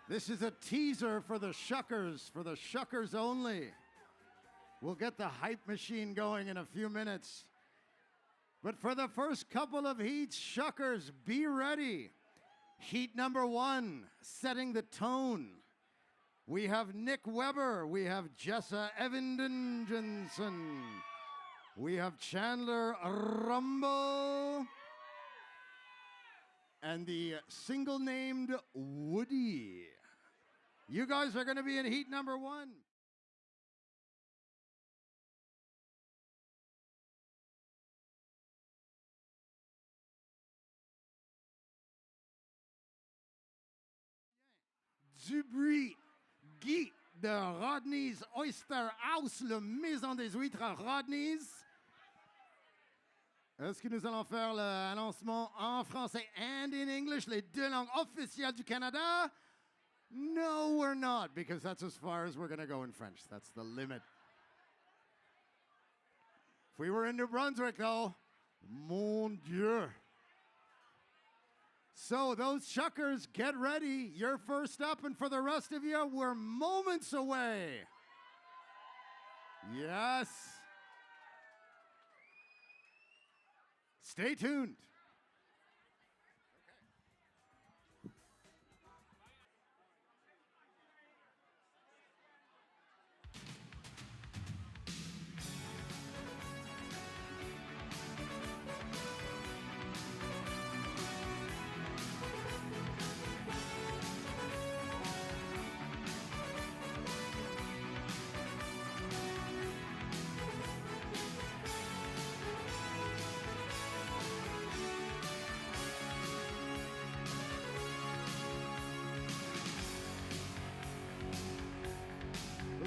This is a teaser for the shuckers only. We'll get the hype machine going in a few minutes. But for the first couple of heats, shuckers, be ready. Heat number 1, setting the tone. We have Nick Weber, we have Jessa Evandenjensen, we have Chandler Rumble, and the single-named Woody. You guys are going to be in heat number 1. Du bruit, Guy de Rodney's Oyster House, le maison des huîtres à Rodney's. Est-ce que nous allons faire l'annoncement en français and in English, les deux langues officielles du Canada? No, we're not, because that's as far as we're going to go in French. That's the limit. If we were in New Brunswick, though, mon Dieu. So those shuckers, get ready. You're first up, and for the rest of you, we're moments away. Yes. Stay tuned.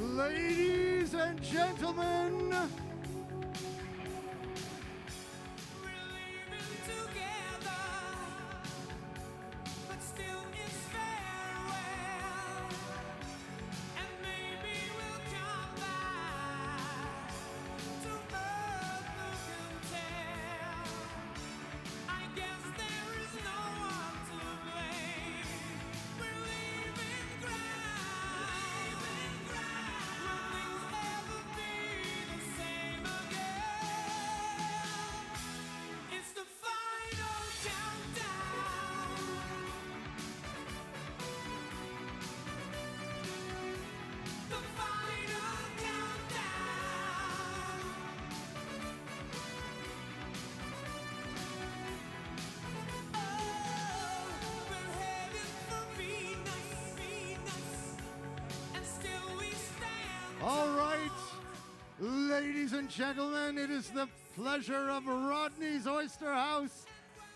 Ladies and gentlemen, We're leaving together, but still it's farewell. And maybe we'll come back to earth who can tell. I guess there is no one to blame. We're leaving ground. Will things ever be the same again? It's the final countdown. The final countdown. Oh, we're headed for Venus, and still we stand. all right, ladies and gentlemen, it is the pleasure of Rodney's Oyster House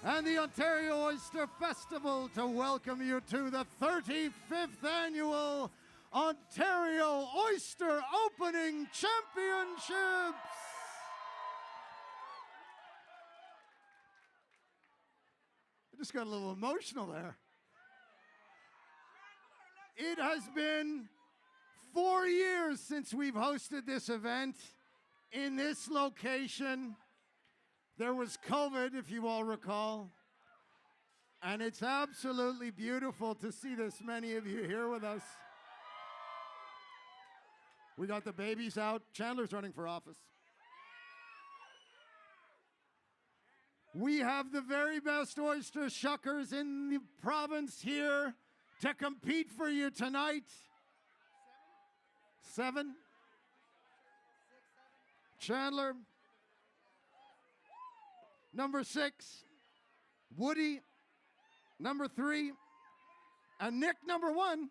and the Ontario Oyster Festival to welcome you to the 35th annual Ontario Oyster Opening Championships. I just got a little emotional there. It has been 4 years since we've hosted this event in this location. There was COVID, if you all recall. And it's absolutely beautiful to see this many of you here with us. We got the babies out. Chandler's running for office. We have the very best oyster shuckers in the province here to compete for you tonight. 7? Chandler. Number 6. Woody. Number 3. And Nick, number 1.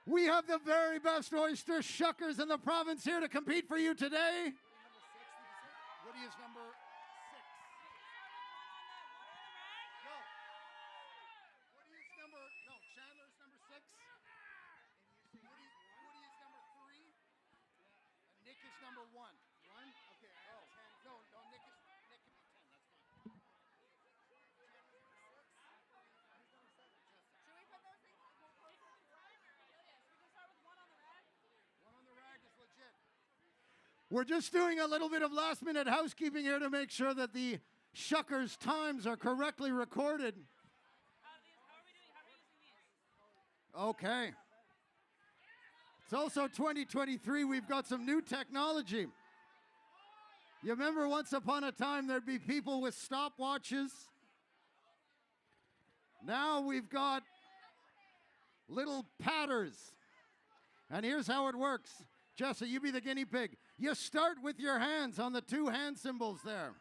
We have the very best oyster shuckers in the province here to compete for you today. Woody is number 6. No. Woody is no, Chandler is number 6. Woody is number 3. And Nick is number 1. 1? Okay, I have 10. No, Nick can be 10. That's fine. Should we put those things more closer to the side? Yes, we can start with one on the rag. One on the rag is legit. We're just doing a little bit of last-minute housekeeping here to make sure that the shuckers' times are correctly recorded. How are we doing? How are we using these? Okay. It's also 2023. We've got some new technology. You remember once upon a time there'd be people with stopwatches? Now we've got little padders. And here's how it works. Jesse, you be the guinea pig. You start with your hands on the two hand symbols there.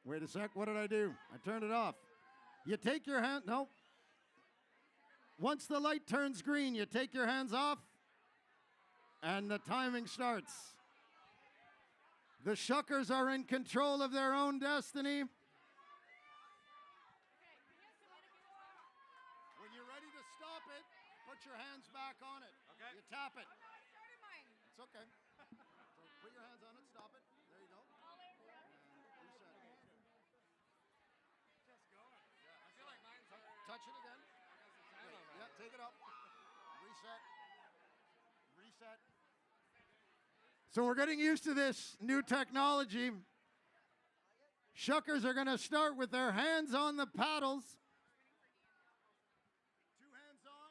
Wait a sec, what did I do? I turned it off. You take your hand, no. Once the light turns green, you take your hands off, and the timing starts. The shuckers are in control of their own destiny. When you're ready to stop it, put your hands back on it. Okay. You tap it. Started mine. It's okay. So put your hands on it, stop it. There you go. And reset. Just going. Yeah, I feel like mine's Touch it again. Wait, yeah, take it up. Reset. Reset. So we're getting used to this new technology. Shuckers are going to start with their hands on the paddles. Two hands on.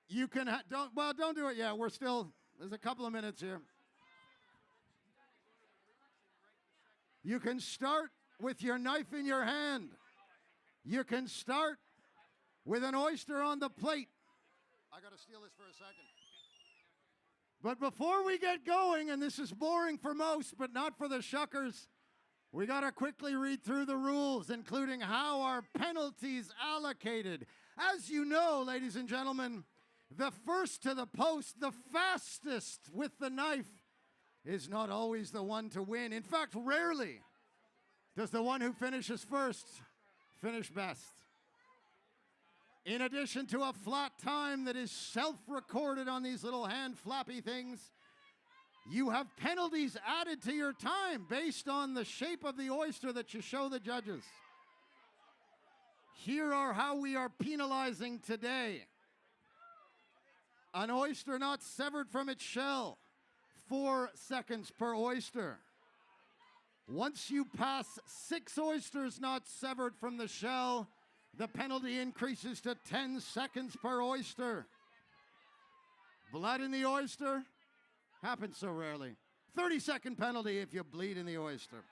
You can don't do it yet. There's a couple of minutes here. You can start with your knife in your hand. You can start with an oyster on the plate. I got to steal this for a second. But before we get going, and this is boring for most, but not for the shuckers, we got to quickly read through the rules, including how our penalties allocated. As you know, ladies and gentlemen, the first to the post, the fastest with the knife, is not always the one to win. In fact, rarely does the one who finishes first finish best. In addition to a flat time that is self-recorded on these little hand flappy things, you have penalties added to your time based on the shape of the oyster that you show the judges. Here are how we are penalizing today. An oyster not severed from its shell, 4 seconds per oyster. Once you pass 6 oysters not severed from the shell, the penalty increases to 10 seconds per oyster. Blood in the oyster happens so rarely. 30-second penalty if you bleed in the oyster.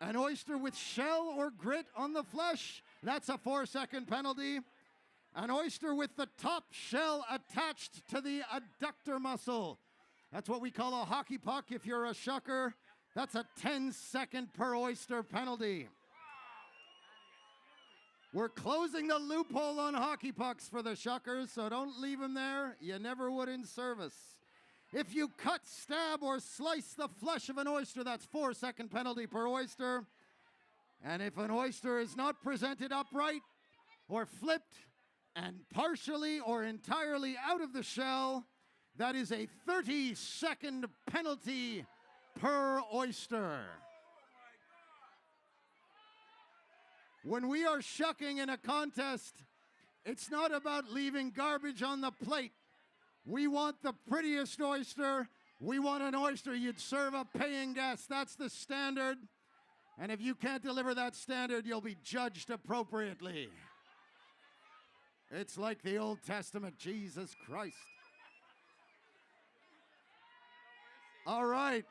An oyster with shell or grit on the flesh, that's a 4-second penalty. An oyster with the top shell attached to the adductor muscle, that's what we call a hockey puck if you're a shucker. That's a 10-second per oyster penalty. We're closing the loophole on hockey pucks for the shuckers, so don't leave them there. You never would in service. If you cut, stab, or slice the flesh of an oyster, that's 4-second penalty per oyster. And if an oyster is not presented upright or flipped and partially or entirely out of the shell, that is a 30-second penalty per oyster. When we are shucking in a contest, it's not about leaving garbage on the plate. We want the prettiest oyster. We want an oyster you'd serve a paying guest. That's the standard. And if you can't deliver that standard, you'll be judged appropriately. It's like the Old Testament, Jesus Christ. All right.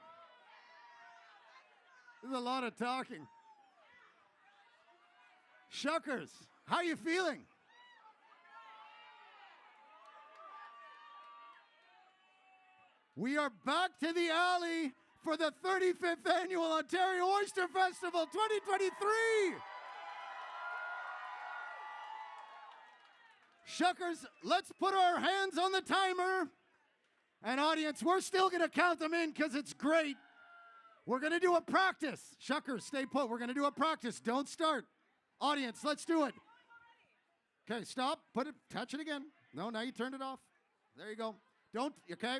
There's a lot of talking. Shuckers, how you feeling? We are back to the alley for the 35th Annual Ontario Oyster Festival 2023. Shuckers, let's put our hands on the timer. And audience, we're still going to count them in because it's great. We're going to do a practice. Shuckers, stay put. We're going to do a practice. Don't start. Audience, let's do it. Okay, stop. Put it. Touch it again. No, now you turned it off. There you go. Don't. Okay.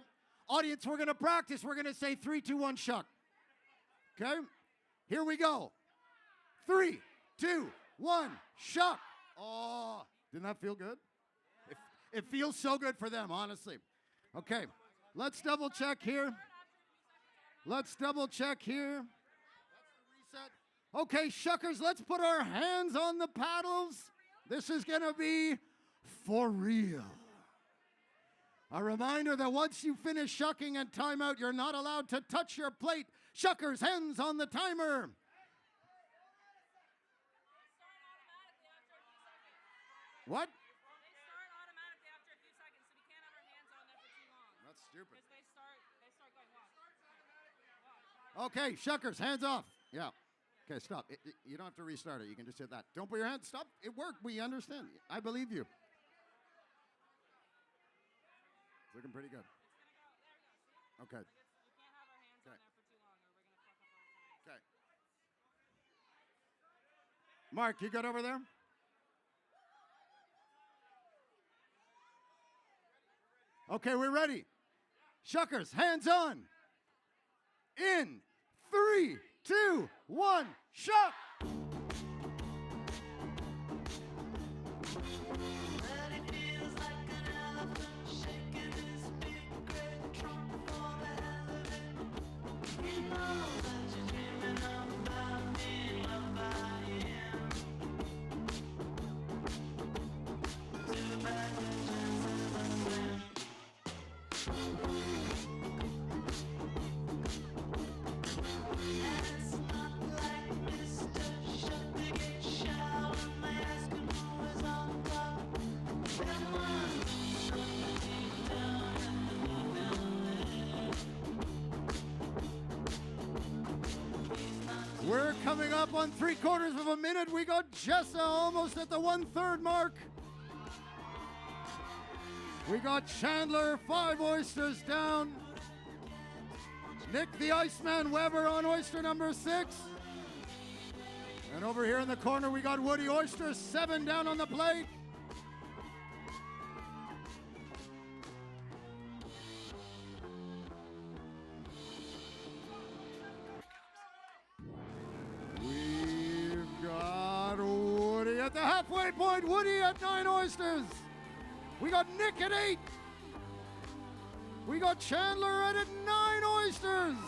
Audience, we're going to practice. We're going to say 3, 2, 1, shuck. Okay. Here we go. 3, 2, 1, shuck. Oh, didn't that feel good? It feels so good for them, honestly. Okay. Let's double check here. Let's double check here. That's the reset. Okay, shuckers, let's put our hands on the paddles. This is gonna be for real. A reminder that once you finish shucking and timeout, you're not allowed to touch your plate. Shuckers, hands on the timer. What? They start automatically after a few seconds, so we can't have our hands on there for too long. That's stupid. Because they start going watch. Okay, shuckers, hands off. Yeah. Okay, stop. You don't have to restart it. You can just hit that. Don't put your hands. Stop. It worked. We understand. I believe you. It's looking pretty good. It's gonna go. Okay. There we go. See? We can't have our hands on there for too long, or we're gonna fuck up our time. Okay. Mark, you good over there? Okay, we're ready. Shuckers, hands on. In 3, 2, 1, shuck. We're coming up on 3/4 of a minute. We got Jessa almost at the 1/3 mark. We got Chandler, 5 oysters down. Nick the Iceman Weber on oyster number 6. And over here in the corner, we got Woody Oyster, 7 down on the plate. We've got Woody at the halfway point. Woody at 9 oysters. We got Nick at 8. We got Chandler at 9 oysters.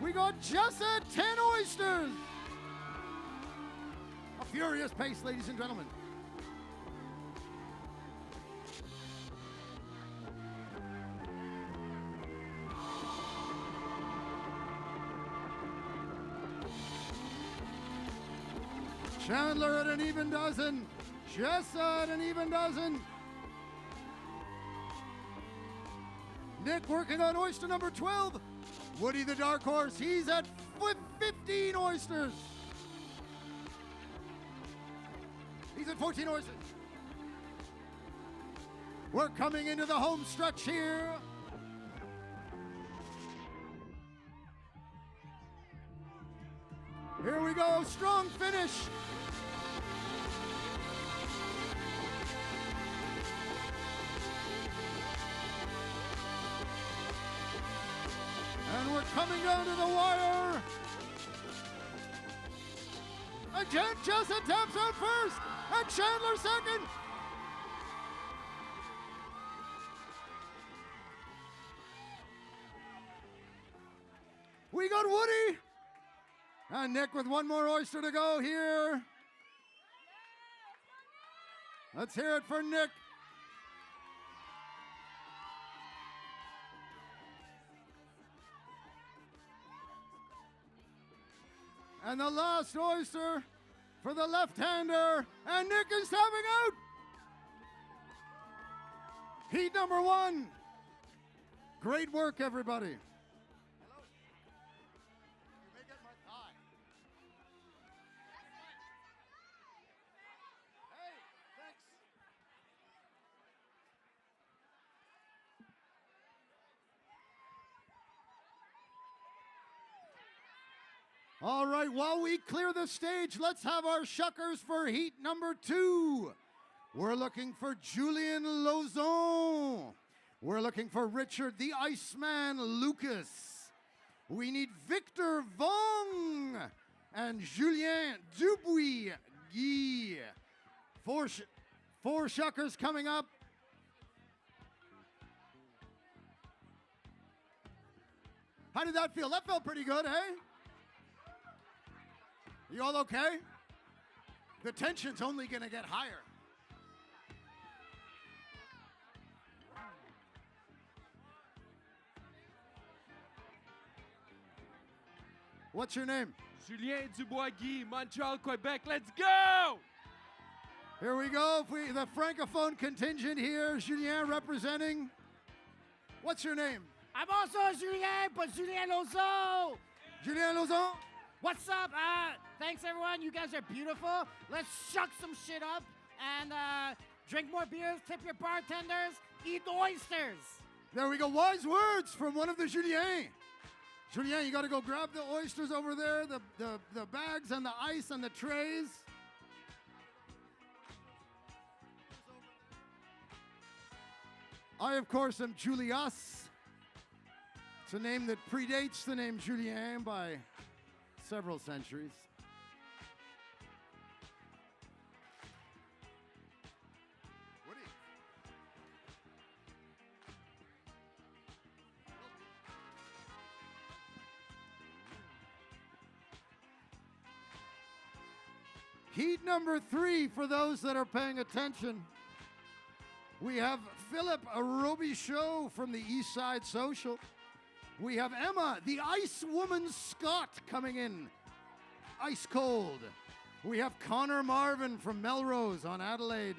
We got Jess at 10 oysters. A furious pace, ladies and gentlemen. Chandler at an even dozen. Jessa at an even dozen. Nick working on oyster number 12. Woody the dark horse, he's at 15 oysters. He's at 14 oysters. We're coming into the home stretch here. Here we go, strong finish. And we're coming down to the wire. And Jessa taps out first. And Chandler second. We got Woody. And Nick with one more oyster to go here. Let's hear it for Nick. And the last oyster for the left-hander. And Nick is tapping out. Heat number 1. Great work, everybody. Hello. You may get my thigh. Hey, thanks. All right, while we clear the stage, let's have our shuckers for heat number 2. We're looking for Julien Lauzon. We're looking for Richard the Iceman Lucas. We need Victor Vong and Julien Dubuis Guy. Four shuckers coming up. How did that feel? That felt pretty good, hey? You all okay? The tension's only gonna get higher. What's your name? Julien Dubois-Guy, Montreal, Quebec. Let's go! Here we go. The Francophone contingent here. Julien representing. What's your name? I'm also Julien, but Julien Lozon. Julien Lauzon. What's up? Thanks everyone. You guys are beautiful. Let's shuck some shit up and drink more beers, tip your bartenders, eat oysters. There we go. Wise words from one of the Julien. Julien, you got to go grab the oysters over there, the bags and the ice and the trays. I, of course, am Julius. It's a name that predates the name Julien by several centuries. Woody. Heat number 3 for those that are paying attention. We have Philip Robichaud from the East Side Social. We have Emma, the Ice Woman Scott, coming in. Ice cold. We have Connor Marvin from Melrose on Adelaide.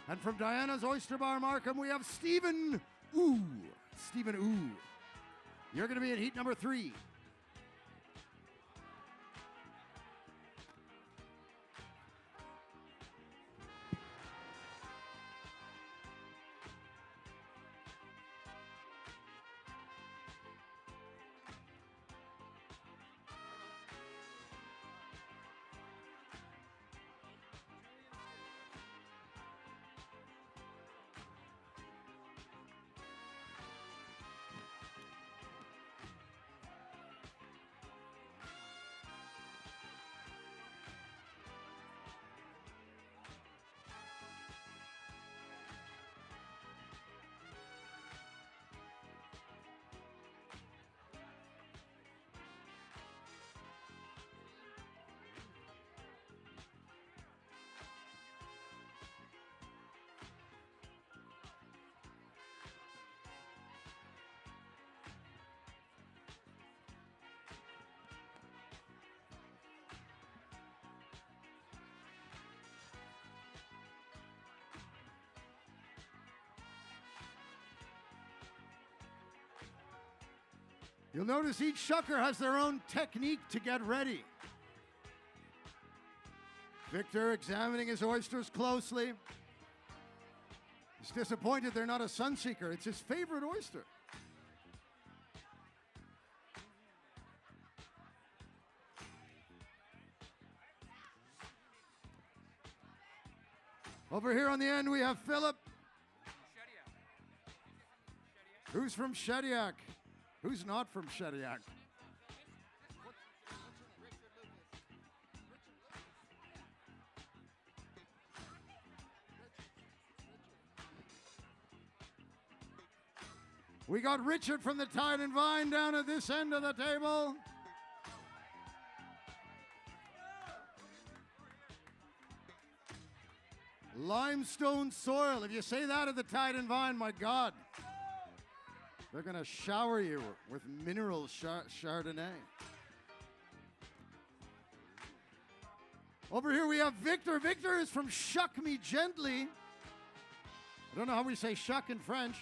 And from Diana's Oyster Bar Markham, we have Stephen Ooh. Stephen Ooh. You're going to be in heat number 3. You'll notice each shucker has their own technique to get ready. Victor examining his oysters closely. He's disappointed they're not a sunseeker. It's his favorite oyster. Over here on the end, we have Philip. Who's from Shediac? Who's not from Shediac? We got Richard from the Tide and Vine down at this end of the table. Limestone soil. If you say that at the Tide and Vine, my God. They're going to shower you with mineral Chardonnay. Over here we have Victor. Victor is from Shuck Me Gently. I don't know how we say shuck in French.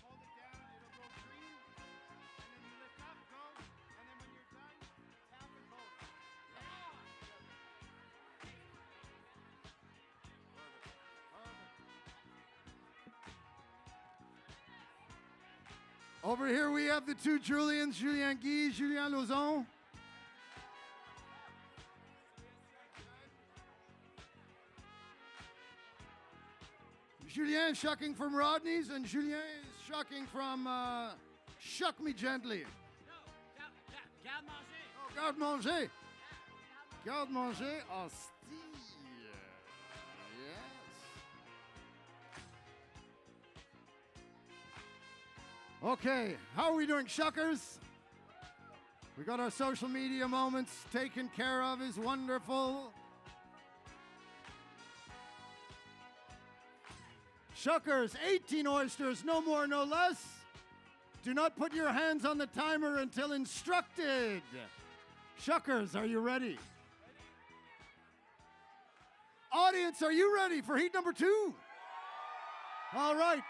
Hold it down, it'll go green, and then you lift up, go, and then when you're done, tap and both. Over here we have the two Julians, Julien Guy, Julien Lauzon. Julien shucking from Rodney's and Julien is shucking from Shuck Me Gently. Garde manger. Oh, garde manger. Garde manger, hostie. Yes. Okay, how are we doing, shuckers? We got our social media moments taken care of is wonderful. Shuckers, 18 oysters, no more, no less. Do not put your hands on the timer until instructed. Shuckers, are you ready? Audience, are you ready for heat number 2? All right.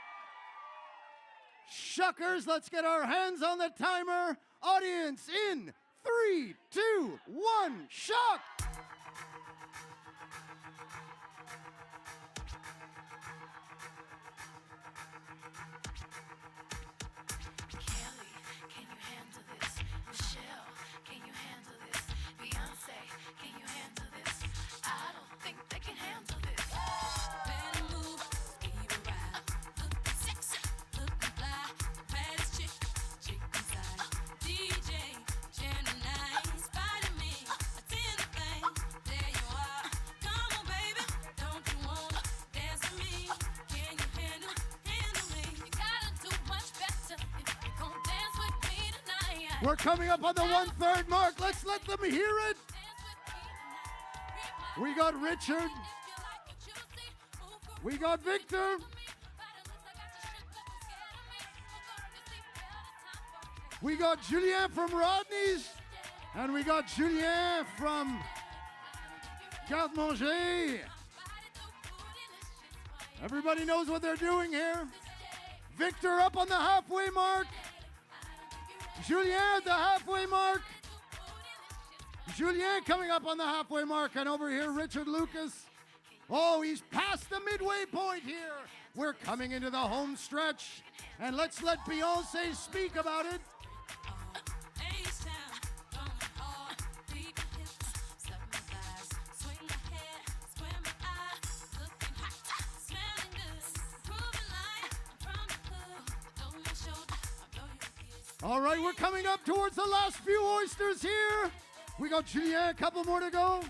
Shuckers, let's get our hands on the timer. Audience, in 3, 2, 1, shuck! We're coming up on the 1/3 mark. Let's let them hear it. We got Richard. We got Victor. We got Julien from Rodney's. And we got Julien from Garde Manger. Everybody knows what they're doing here. Victor up on the halfway mark. Julien at the halfway mark. Julien coming up on the halfway mark. And over here, Richard Lucas. Oh, he's past the midway point here. We're coming into the home stretch. And let's let Beyonce speak about it. All right, we're coming up towards the last few oysters here. We got Julien, a couple more to go.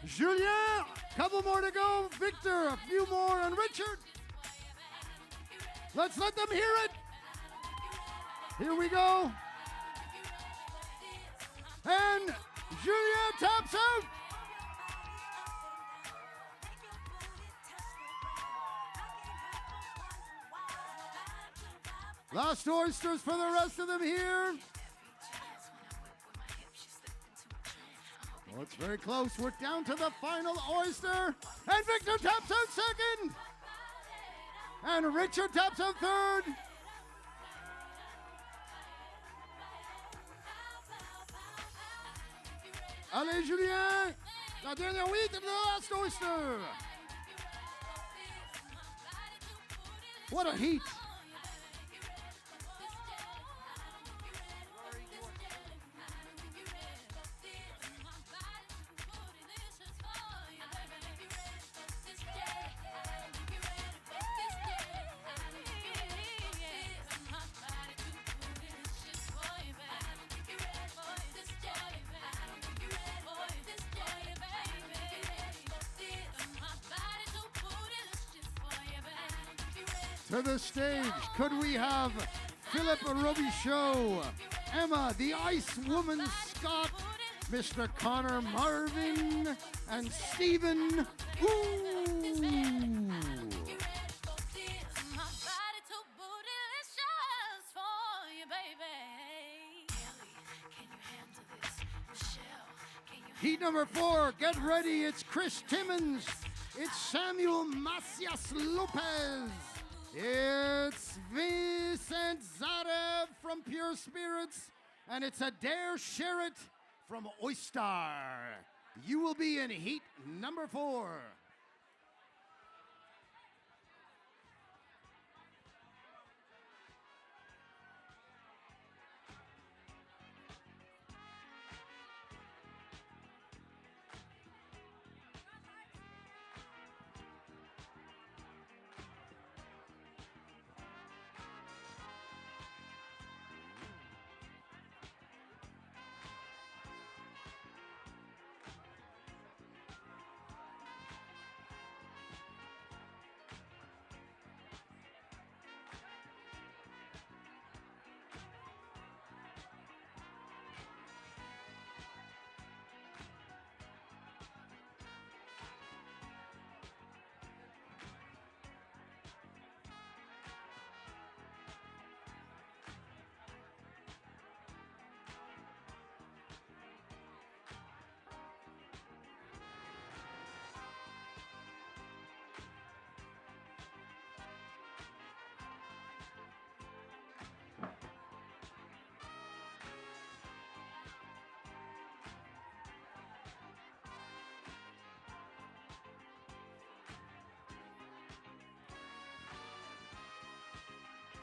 Julien, a couple more to go. Victor, a few more, and Richard. Let's let them hear it. Here we go. And Julien taps out. Last oysters for the rest of them here. Oh, it's very close. We're down to the final oyster. And Victor taps out second. And Richard taps out third. Allez, Julien. La dernière huit and the last oyster. What a heat. To the stage, could we have Philip Robichaud, Emma, the Ice Woman Scott, Mr. Connor Marvin, and Stephen Ooh. Heat number 4, get ready, it's Chris Timmons, it's Samuel Macias Lopez. It's Vincent Zarev from Pure Spirits, and it's Adair Sherritt from Oyster. You will be in heat number 4.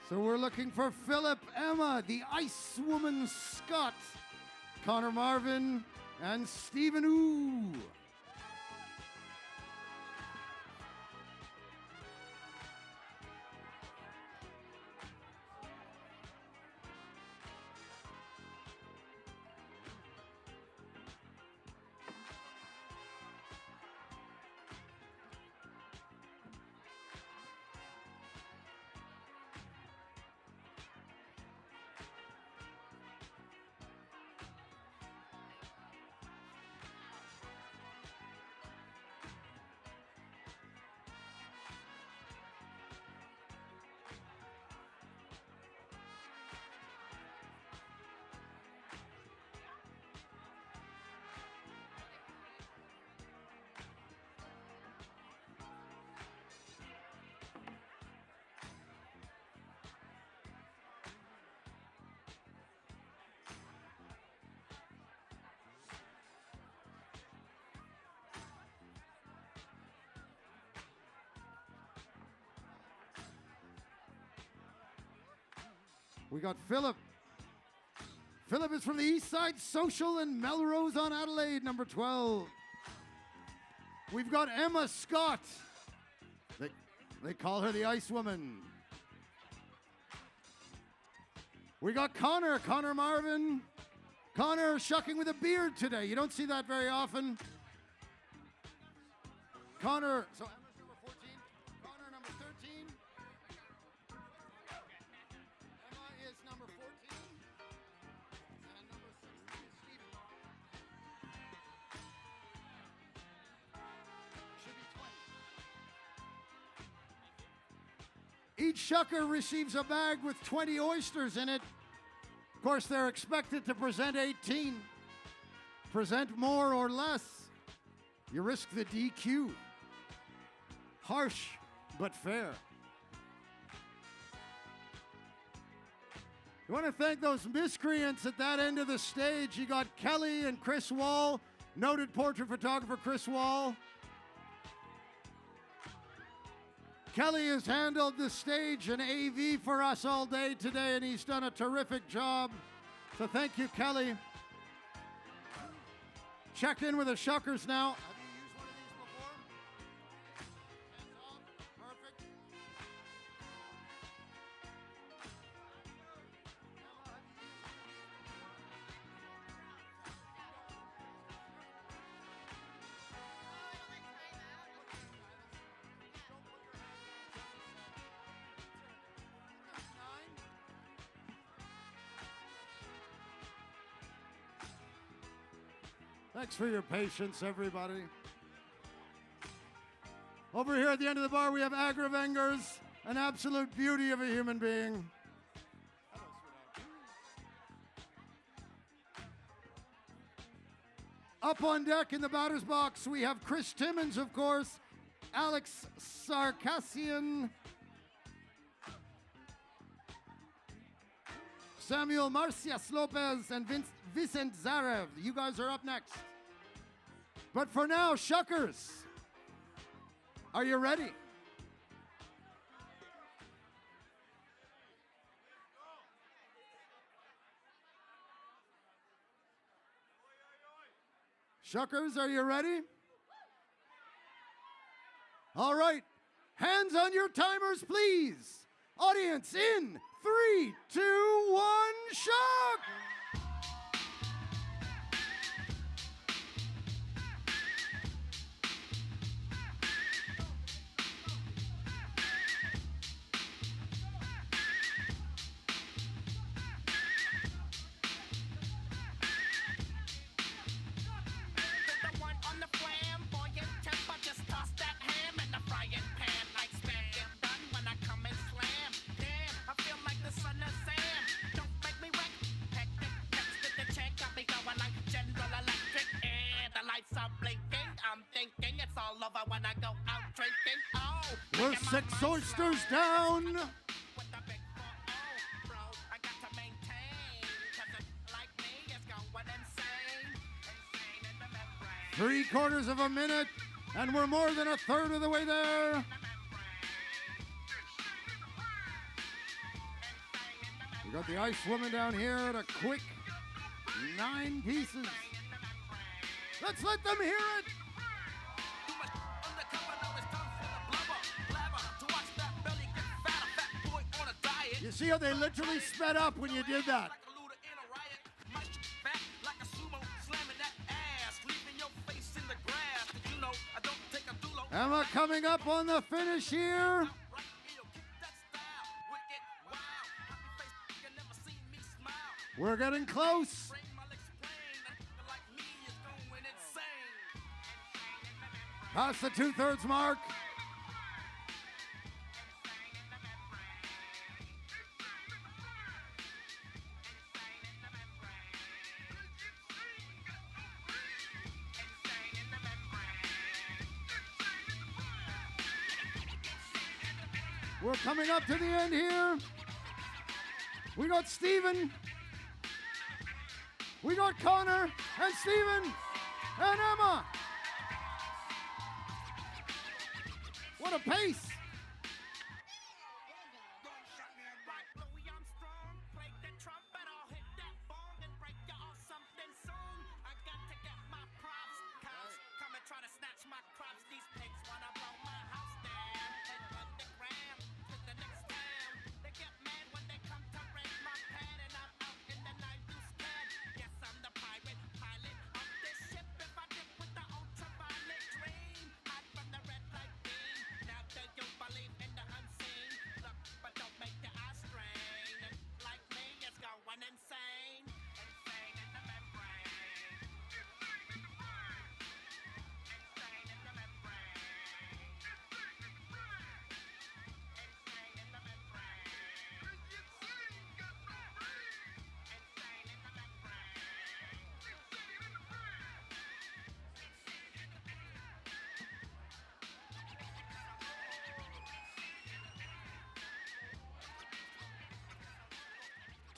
So we're looking for Philip, Emma, the Ice Woman Scott, Connor Marvin, and Stephen Ooh. We got Philip. Philip is from the East Side Social in Melrose on Adelaide, number 12. We've got Emma Scott. They call her the Ice Woman. We got Connor Marvin. Connor shucking with a beard today. You don't see that very often. Connor, so Emma's number 14, Connor number 13. Emma is number 14. And number 16 is Stephen. Should be 20. Each shucker receives a bag with 20 oysters in it. Of course, they're expected to present 18. Present more or less, you risk the DQ. Harsh, but fair. I want to thank those miscreants at that end of the stage. You got Kelly and Chris Wall, noted portrait photographer Chris Wall. Kelly has handled the stage and AV for us all day today, and he's done a terrific job. So thank you, Kelly. Checked in with the shuckers now. Have you used one of these before? Hands off. Perfect. Thanks for your patience, everybody. Over here at the end of the bar, we have Agravengers, an absolute beauty of a human being. Up on deck in the batter's box, we have Chris Timmons, of course, Alex Sarkassian, Samuel Marcias Lopez, and Vicent Zarev. You guys are up next. But for now, shuckers, are you ready? Shuckers, are you ready? All right, hands on your timers, please. Audience, in 3, 2, 1, shuck! We're 6 oysters down. 3/4 of a minute, and we're more than a third of the way there. Got the ice woman down here at a quick 9 pieces. Let's let them hear it. You see how they literally sped up when you did that? Emma coming up on the finish here. We're getting close. Past the 2/3 mark. We're coming up to the end here. We got Stephen. We got Connor and Stephen and Emma. What a pace.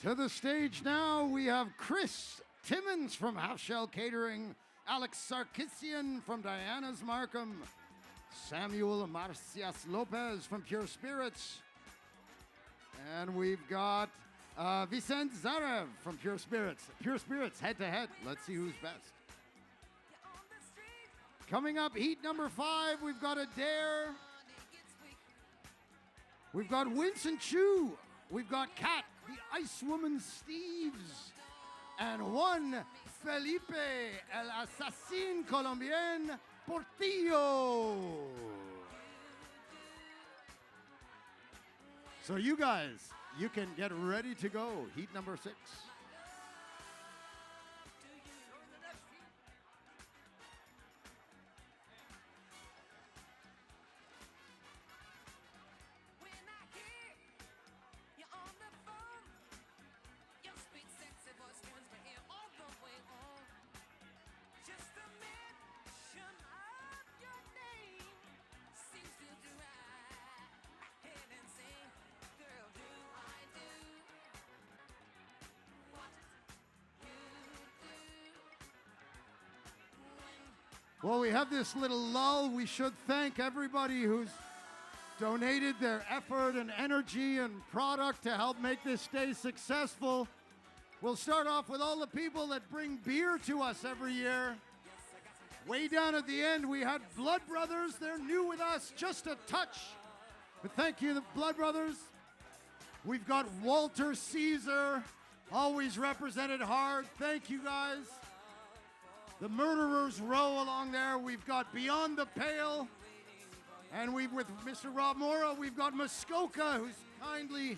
To the stage now, we have Chris Timmons from Half Shell Catering, Alex Sarkissian from Diana's Markham, Samuel Marcias Lopez from Pure Spirits, and we've got Vicent Zarev from Pure Spirits. Pure Spirits, head to head. Let's see who's best. Coming up, heat number 5, we've got Adair. We've got Winston Chu. We've got Kat, the Ice Woman Steves, and one Felipe, el Assassin Colombien Portillo. So you guys, you can get ready to go. Heat number 6. Well, we have this little lull. We should thank everybody who's donated their effort and energy and product to help make this day successful. We'll start off with all the people that bring beer to us every year. Way down at the end, we had Blood Brothers. They're new with us, just a touch. But thank you, the Blood Brothers. We've got Walter Caesar, always represented hard. Thank you, guys. The Murderers Row along there. We've got Beyond the Pale. And with Mr. Rob Mora, we've got Muskoka, who's kindly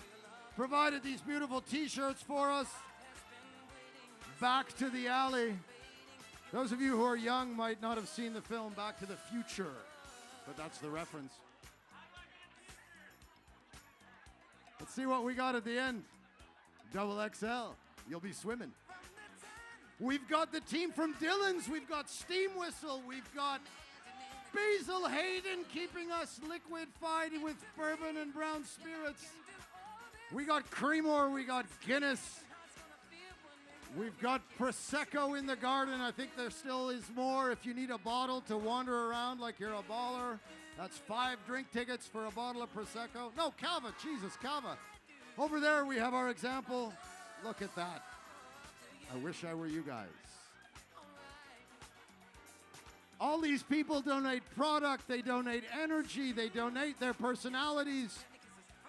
provided these beautiful t-shirts for us. Back to the Alley. Those of you who are young might not have seen the film Back to the Future, but that's the reference. Let's see what we got at the end. Double XL. You'll be swimming. We've got the team from Dillon's. We've got Steam Whistle. We've got Basil Hayden keeping us liquefied with bourbon and brown spirits. We got Creemore. We got Guinness. We've got Prosecco in the garden. I think there still is more. If you need a bottle to wander around like you're a baller, that's 5 drink tickets for a bottle of Prosecco. No, Cava. Jesus, Cava. Over there we have our example. Look at that. I wish I were you guys. All these people donate product, they donate energy, they donate their personalities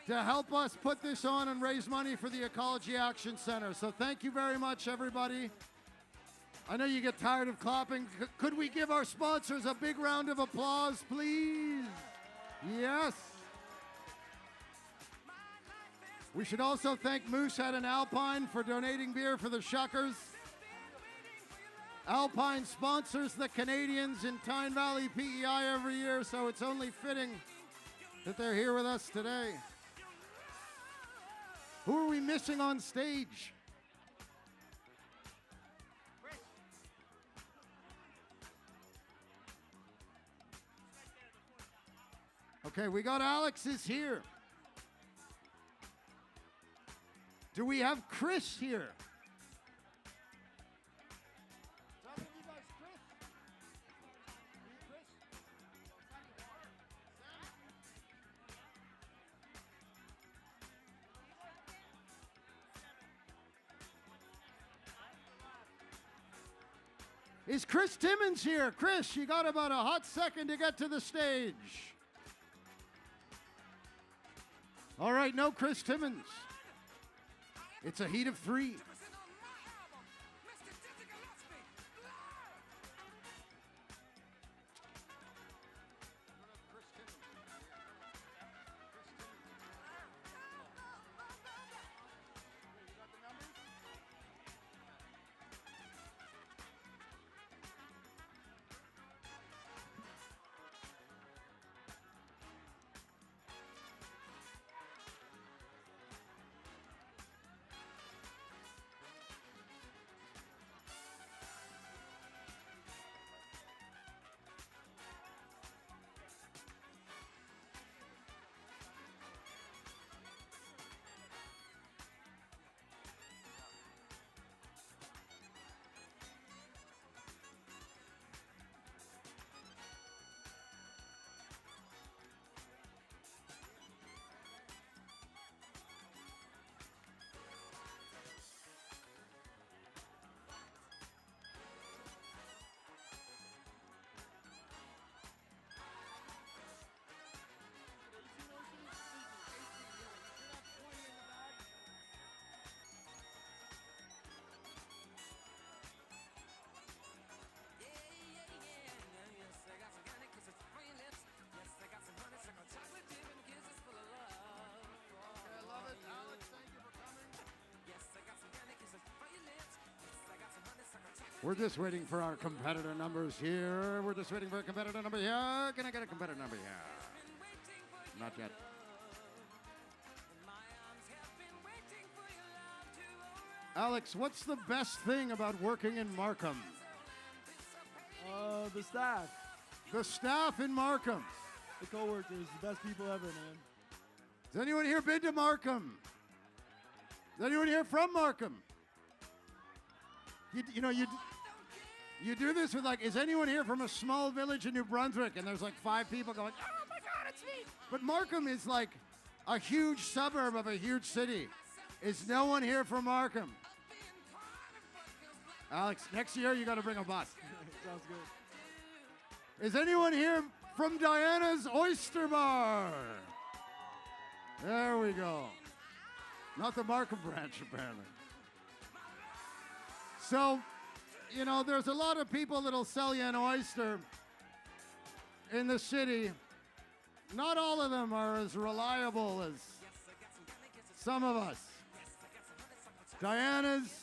to help us put this on and raise money for the Ecology Action Centre. So thank you very much, everybody. I know you get tired of clapping. Could we give our sponsors a big round of applause, please? Yes. We should also thank Moosehead and Alpine for donating beer for the Shuckers. Alpine sponsors the Canadians in Tyne Valley PEI every year, so it's only fitting that they're here with us today. Who are we missing on stage? Okay, we got Alex is here. Do we have Chris here? Is Chris Timmons here? Chris, you got about a hot second to get to the stage. All right, no Chris Timmons. It's a heat of three. We're just waiting for our competitor numbers here. We're just waiting for a competitor number here. Can I get a competitor number here? Not yet. Alex, what's the best thing about working in Markham? The staff, The staff in Markham. the coworkers, the best people ever, man. Has anyone here been to Markham? Is anyone here from Markham? You do this with like, is anyone here from a small village in New Brunswick? And there's like 5 people going, oh my God, it's me. But Markham is like a huge suburb of a huge city. Is no one here from Markham? Alex, next year you got to bring a bus. Sounds good. Is anyone here from Diana's Oyster Bar? There we go. Not the Markham branch, apparently. So, there's a lot of people that'll sell you an oyster in the city. Not all of them are as reliable as some of us. Diana's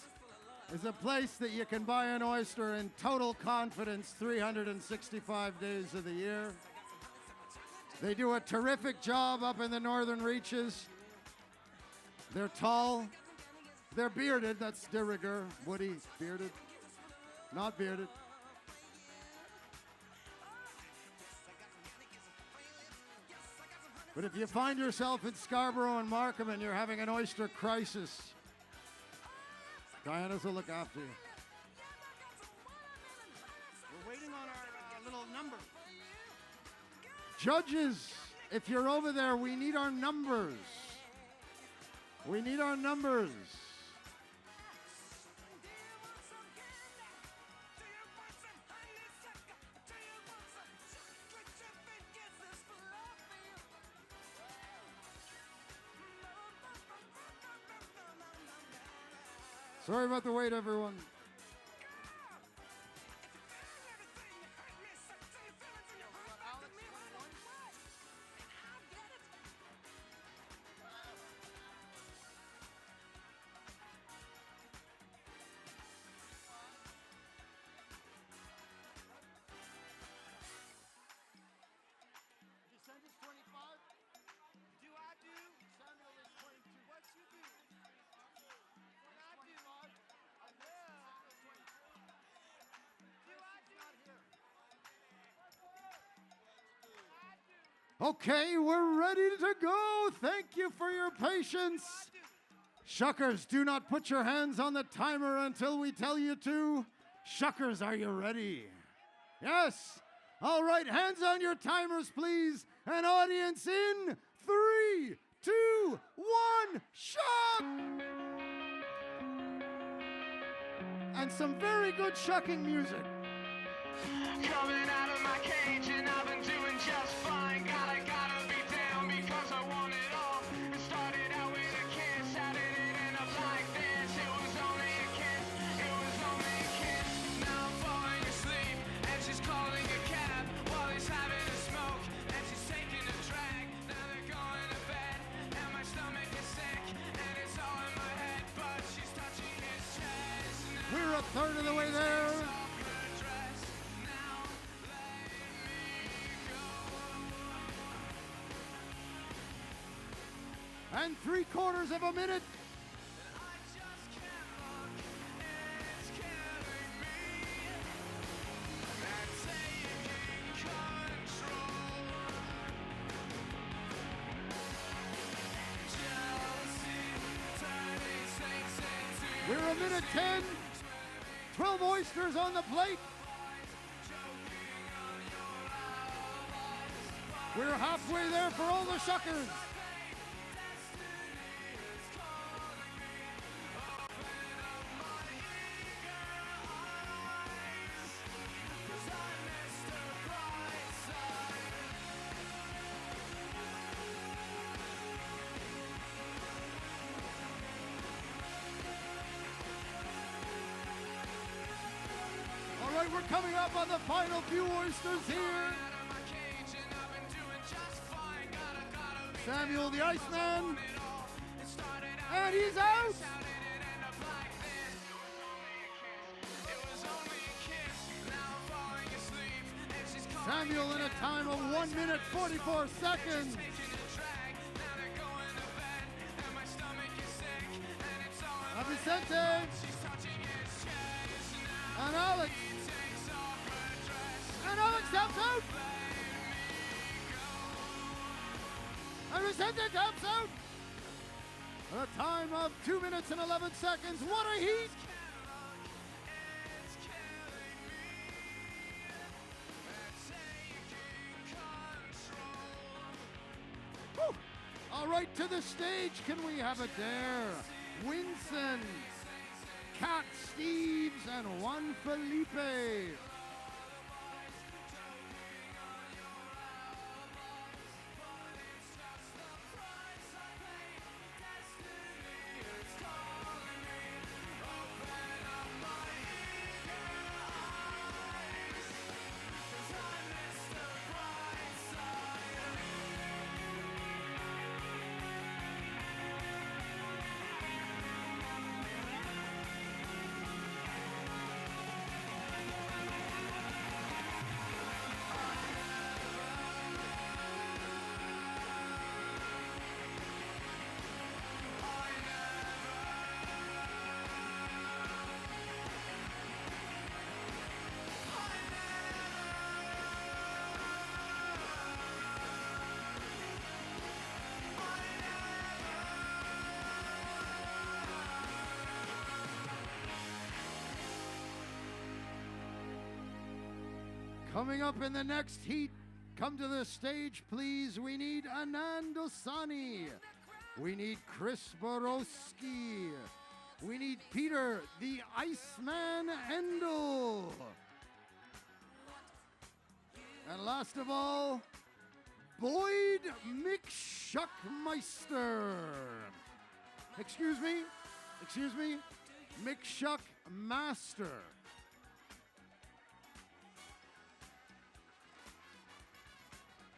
is a place that you can buy an oyster in total confidence 365 days of the year. They do a terrific job up in the northern reaches. They're tall. They're bearded. That's de rigueur. Woody, bearded. Not bearded. But if you find yourself in Scarborough and Markham and you're having an oyster crisis, Diana's will look after you. We're waiting on our little number. Judges, if you're over there, we need our numbers. We need our numbers. Sorry about the wait, everyone. Okay, we're ready to go. Thank you for your patience. Shuckers, do not put your hands on the timer until we tell you to. Shuckers, are you ready? Yes. All right, hands on your timers, please. And audience in 3, 2, 1, shuck! And some very good shucking music. Coming out of my cage and I've been doing just fine. Gotta be down because I want it all. It started out with a kiss, how did it end up like this? It was only a kiss, it was only a kiss. Now I'm falling asleep and she's calling a cab while he's having a smoke and she's taking a drag. Now they're going to bed and my stomach is sick and it's all in my head, but she's touching his chest. We're a third of the way there. And 3/4 of a minute. We're a minute 10. 12 oysters on the plate. We're halfway there for all the shuckers. All right, we're coming up on the final few oysters here. Samuel the Iceman. And he's out. Samuel in a time of 1 minute 44 seconds. Vicente. And Alex. And Alex taps out. And Vicente taps out. At a time of 2 minutes and 11 seconds. What a heat! Woo. All right, to the stage. Can we have a dare? Winston, Cat Steves, and Juan Felipe. Coming up in the next heat, come to the stage, please. We need Anand Dosani. We need Chris Borowski. We need Peter the Iceman Endel. And last of all, Boyd McShuckmeister. Excuse me, McShuckmaster.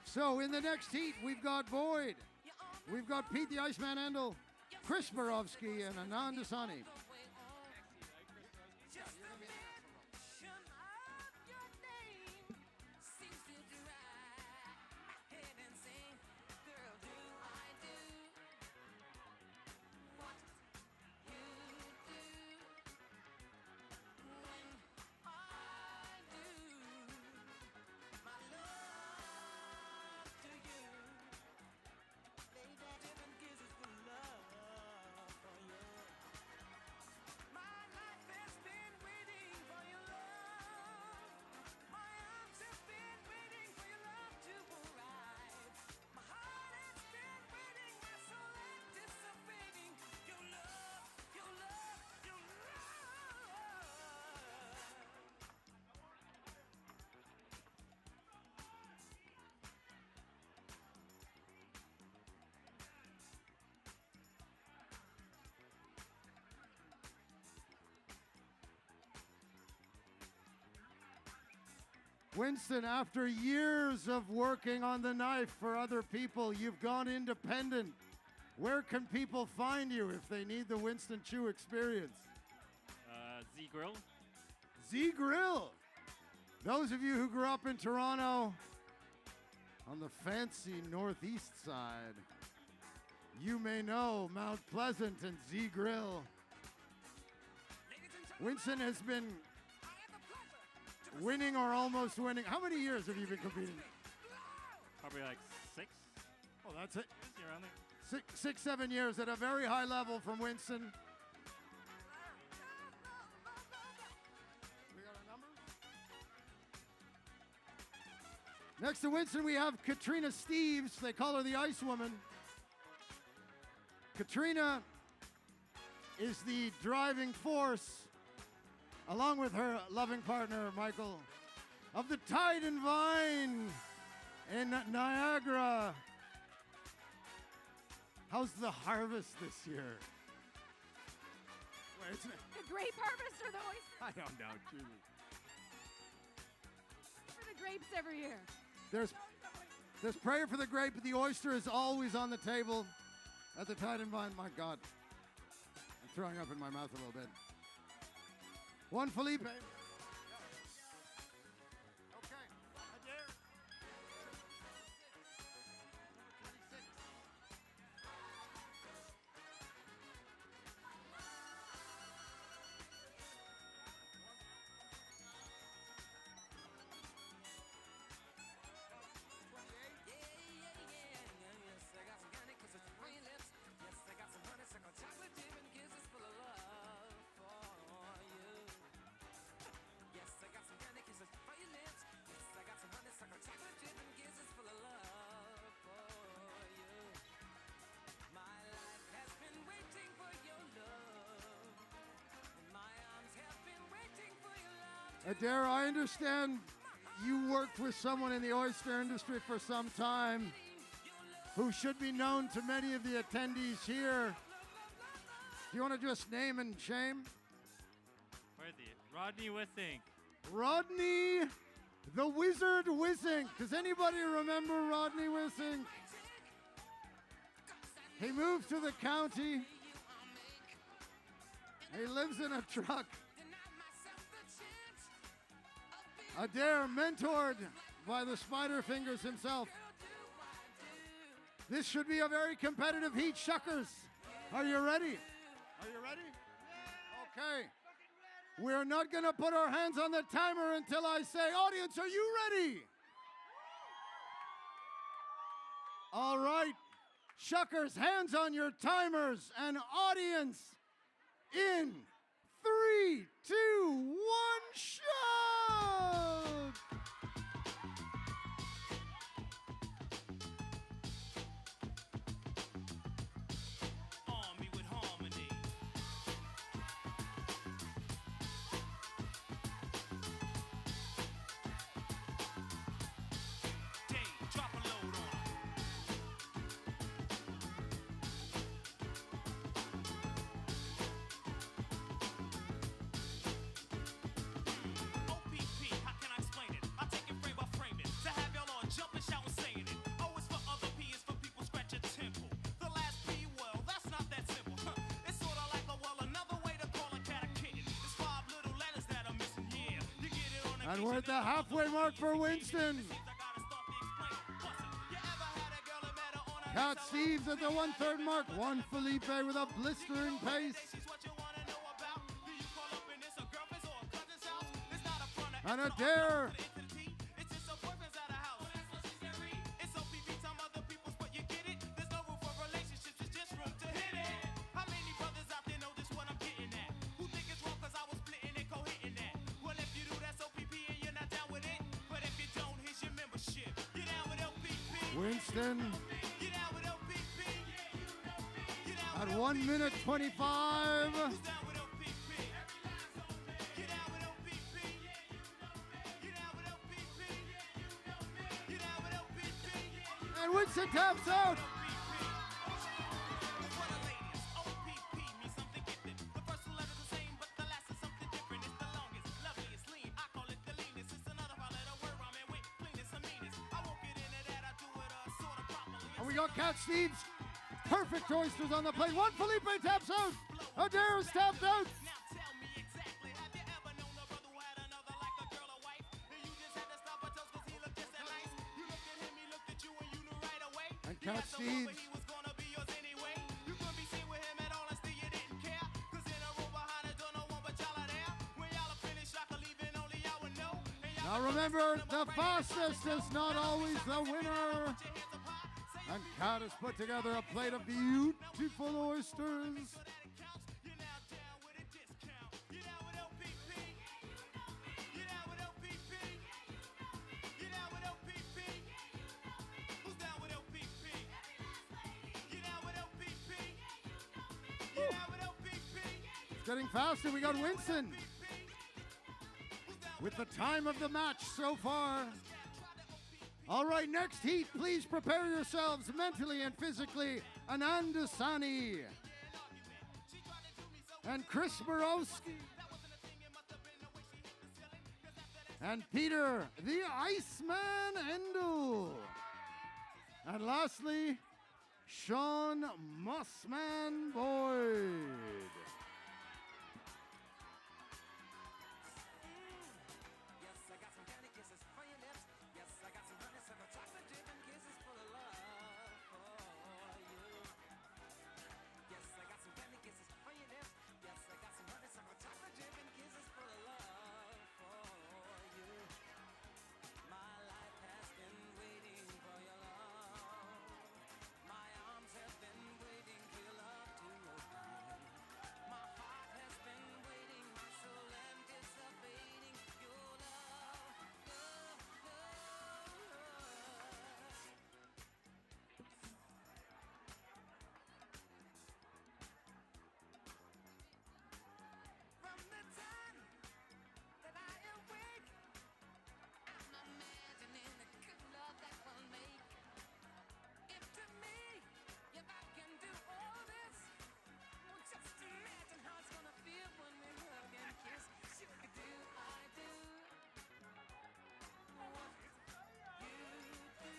So in the next heat, we've got Boyd, we've got Pete the Iceman Endel, Chris Borowski, and Anand Asani. Winston, after years of working on the knife for other people, you've gone independent. Where can people find you if they need the Winston Chew experience? Z Grill. Z Grill. Those of you who grew up in Toronto on the fancy northeast side, you may know Mount Pleasant and Z Grill. Winston has been winning or almost winning. How many years have you been competing? Probably like 6. Oh, that's it. You're around there. 6, 7 years at a very high level from Winston. We got our numbers? Next to Winston, we have Katrina Steves. They call her the Ice Woman. Katrina is the driving force, along with her loving partner, Michael, of the Tide and Vine in Niagara. How's the harvest this year? Wait, The grape harvest or the oyster? I don't know, Julie. For the grapes every year. There's prayer for the grape, but the oyster is always on the table at the Tide and Vine. My God, I'm throwing up in my mouth a little bit. One Felipe. Okay. Adair. 26. Adair, I understand you worked with someone in the oyster industry for some time who should be known to many of the attendees here. Do you want to just name and shame? Worthy. Rodney Wissink. Rodney the Wizard Wissink. Does anybody remember Rodney Wissink? He moved to the county. He lives in a truck. Adair, mentored by the Spider Fingers himself. This should be a very competitive heat. Shuckers, are you ready? Are you ready? Okay. We're not going to put our hands on the timer until I say, audience, are you ready? All right. Shuckers, hands on your timers, and audience, in 3, 2, 1, shout! And we're at the halfway mark for Winston. Cat Steve's at the 1/3 mark. Juan Felipe with a blistering pace. And a dare. Winston at 1 minute 25. And Winston taps out. And we got Cat Steve's perfect oysters on the plate. Juan Felipe taps out. Adair's tapped out. And Cat Steve's. Now remember, the fastest is not always the winner. And Cat has put together a plate of beautiful oysters. It's getting faster. We got Winston with the time of the match so far. All right, next heat, please prepare yourselves mentally and physically. Anand Sani and Chris Borowski and Peter the Iceman Endo. And lastly, Sean Mossman Boyd.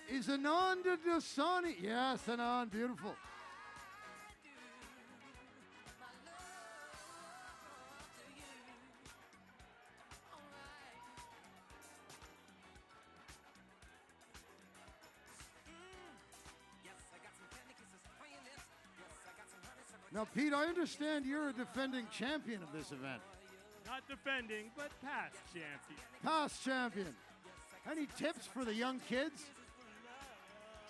Is Anand Dasani? Yes, Anand, beautiful. Now, Pete, I understand you're a defending champion of this event. Not defending, but past champion. Past champion. Any tips for the young kids?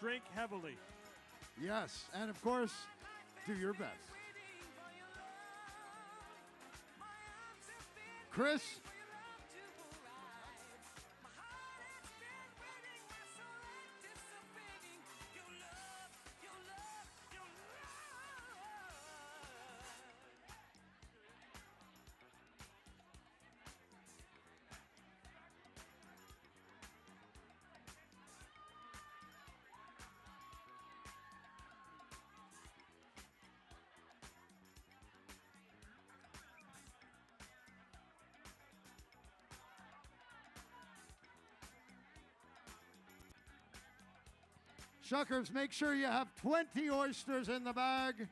Drink heavily. Yes, and of course, do your best. Chris? Shuckers, make sure you have 20 oysters in the bag.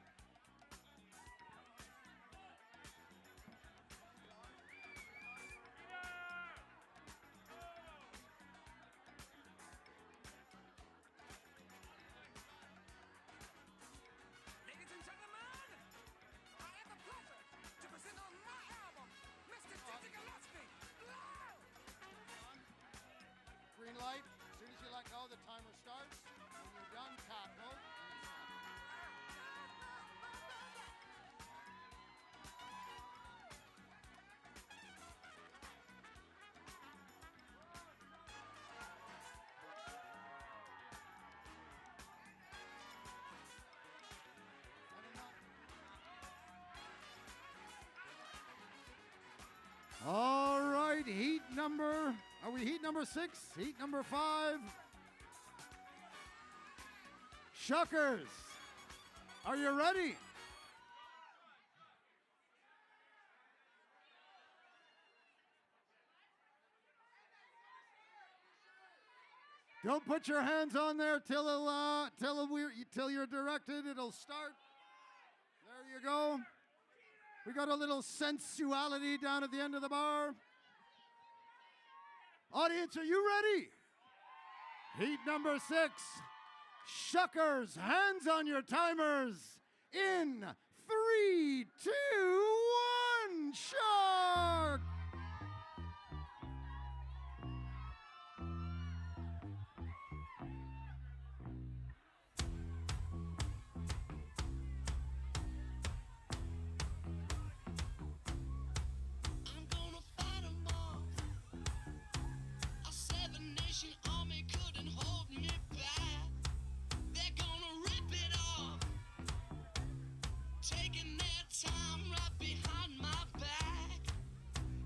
go. The timer starts. When you're done, tackle. And it's done. All right, are we heat number 6? Heat number 5? Shuckers, are you ready? Don't put your hands on there till you're directed. It'll start. There you go. We got a little sensuality down at the end of the bar. Audience, are you ready? Heat number 6. Shuckers, hands on your timers. In 3, 2, 1, shark! I'm gonna fight 'em all. A 7-nation army couldn't hold me back. They're gonna rip it off, taking their time right behind my back.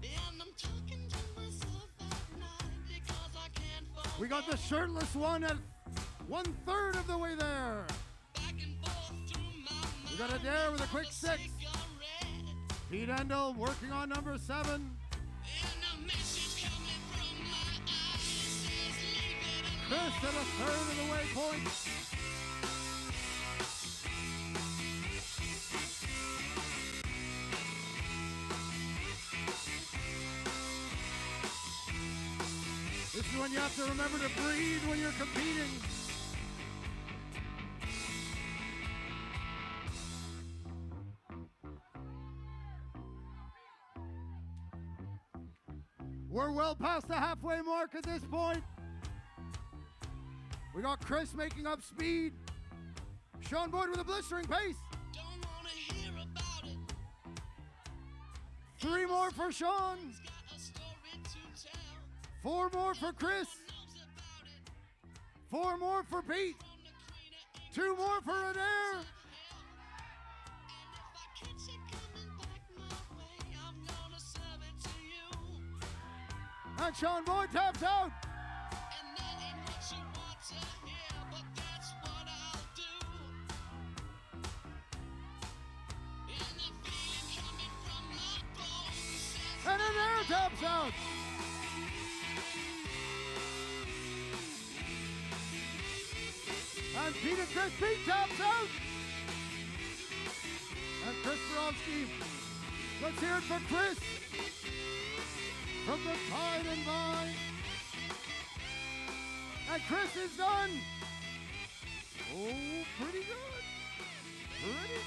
And I'm talking to myself at night because I can't fall We got the shirtless one at 1/3 of the way there. back and forth through my mind. We got a dare with a quick 6. Cigarette. Pete Endel working on number 7. And a message coming from my eyes says leave it alone. Chris at 1/3 of the way point. This is when you have to remember to breathe when you're competing. We're well past the halfway mark at this point. We got Chris making up speed. Sean Boyd with a blistering pace. Don't wanna hear about it. 3 more for Sean. Got a story to tell. 4 more for Chris. Knows about it. 4 more for Pete. From the Queen of England 2 more for Adair. hell. And if I catch it coming back my way, I'm gonna serve it to you. And Sean Boyd taps out. And that ain't what you want to hear, but that's what I'll do. And the feeling coming from my bones says And Adair taps out. And Pete and Chris Pete taps out. And Chris Borowski. Let's hear it for Chris. From the Tide and Vine. And Chris is done. Oh, pretty good. Pretty good.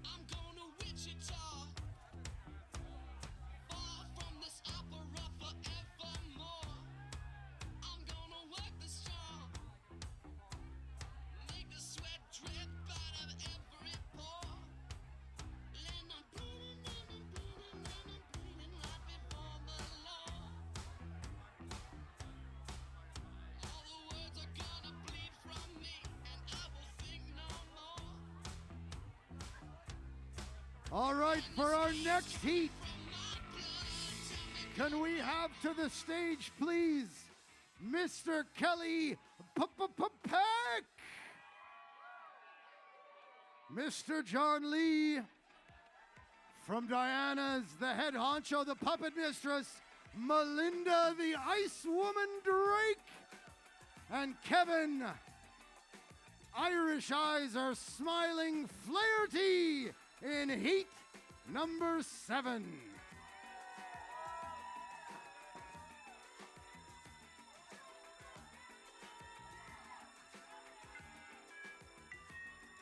I'm going to Wichita, far from this opera forevermore. I'm gonna work the strong, make the sweat drip out of every pore. And I'm bleeding, and I'm bleeding, and I'm bleeding right before the law. All the words are gonna bleed from me, and I will think no more. All right, for our next heat, can we have to the stage, please, Mr. Kelly Peck, Mr. John Lee, from Diana's, the head honcho, the puppet mistress, Melinda, the ice woman Drake, and Kevin, Irish eyes are smiling Flaherty in heat number 7.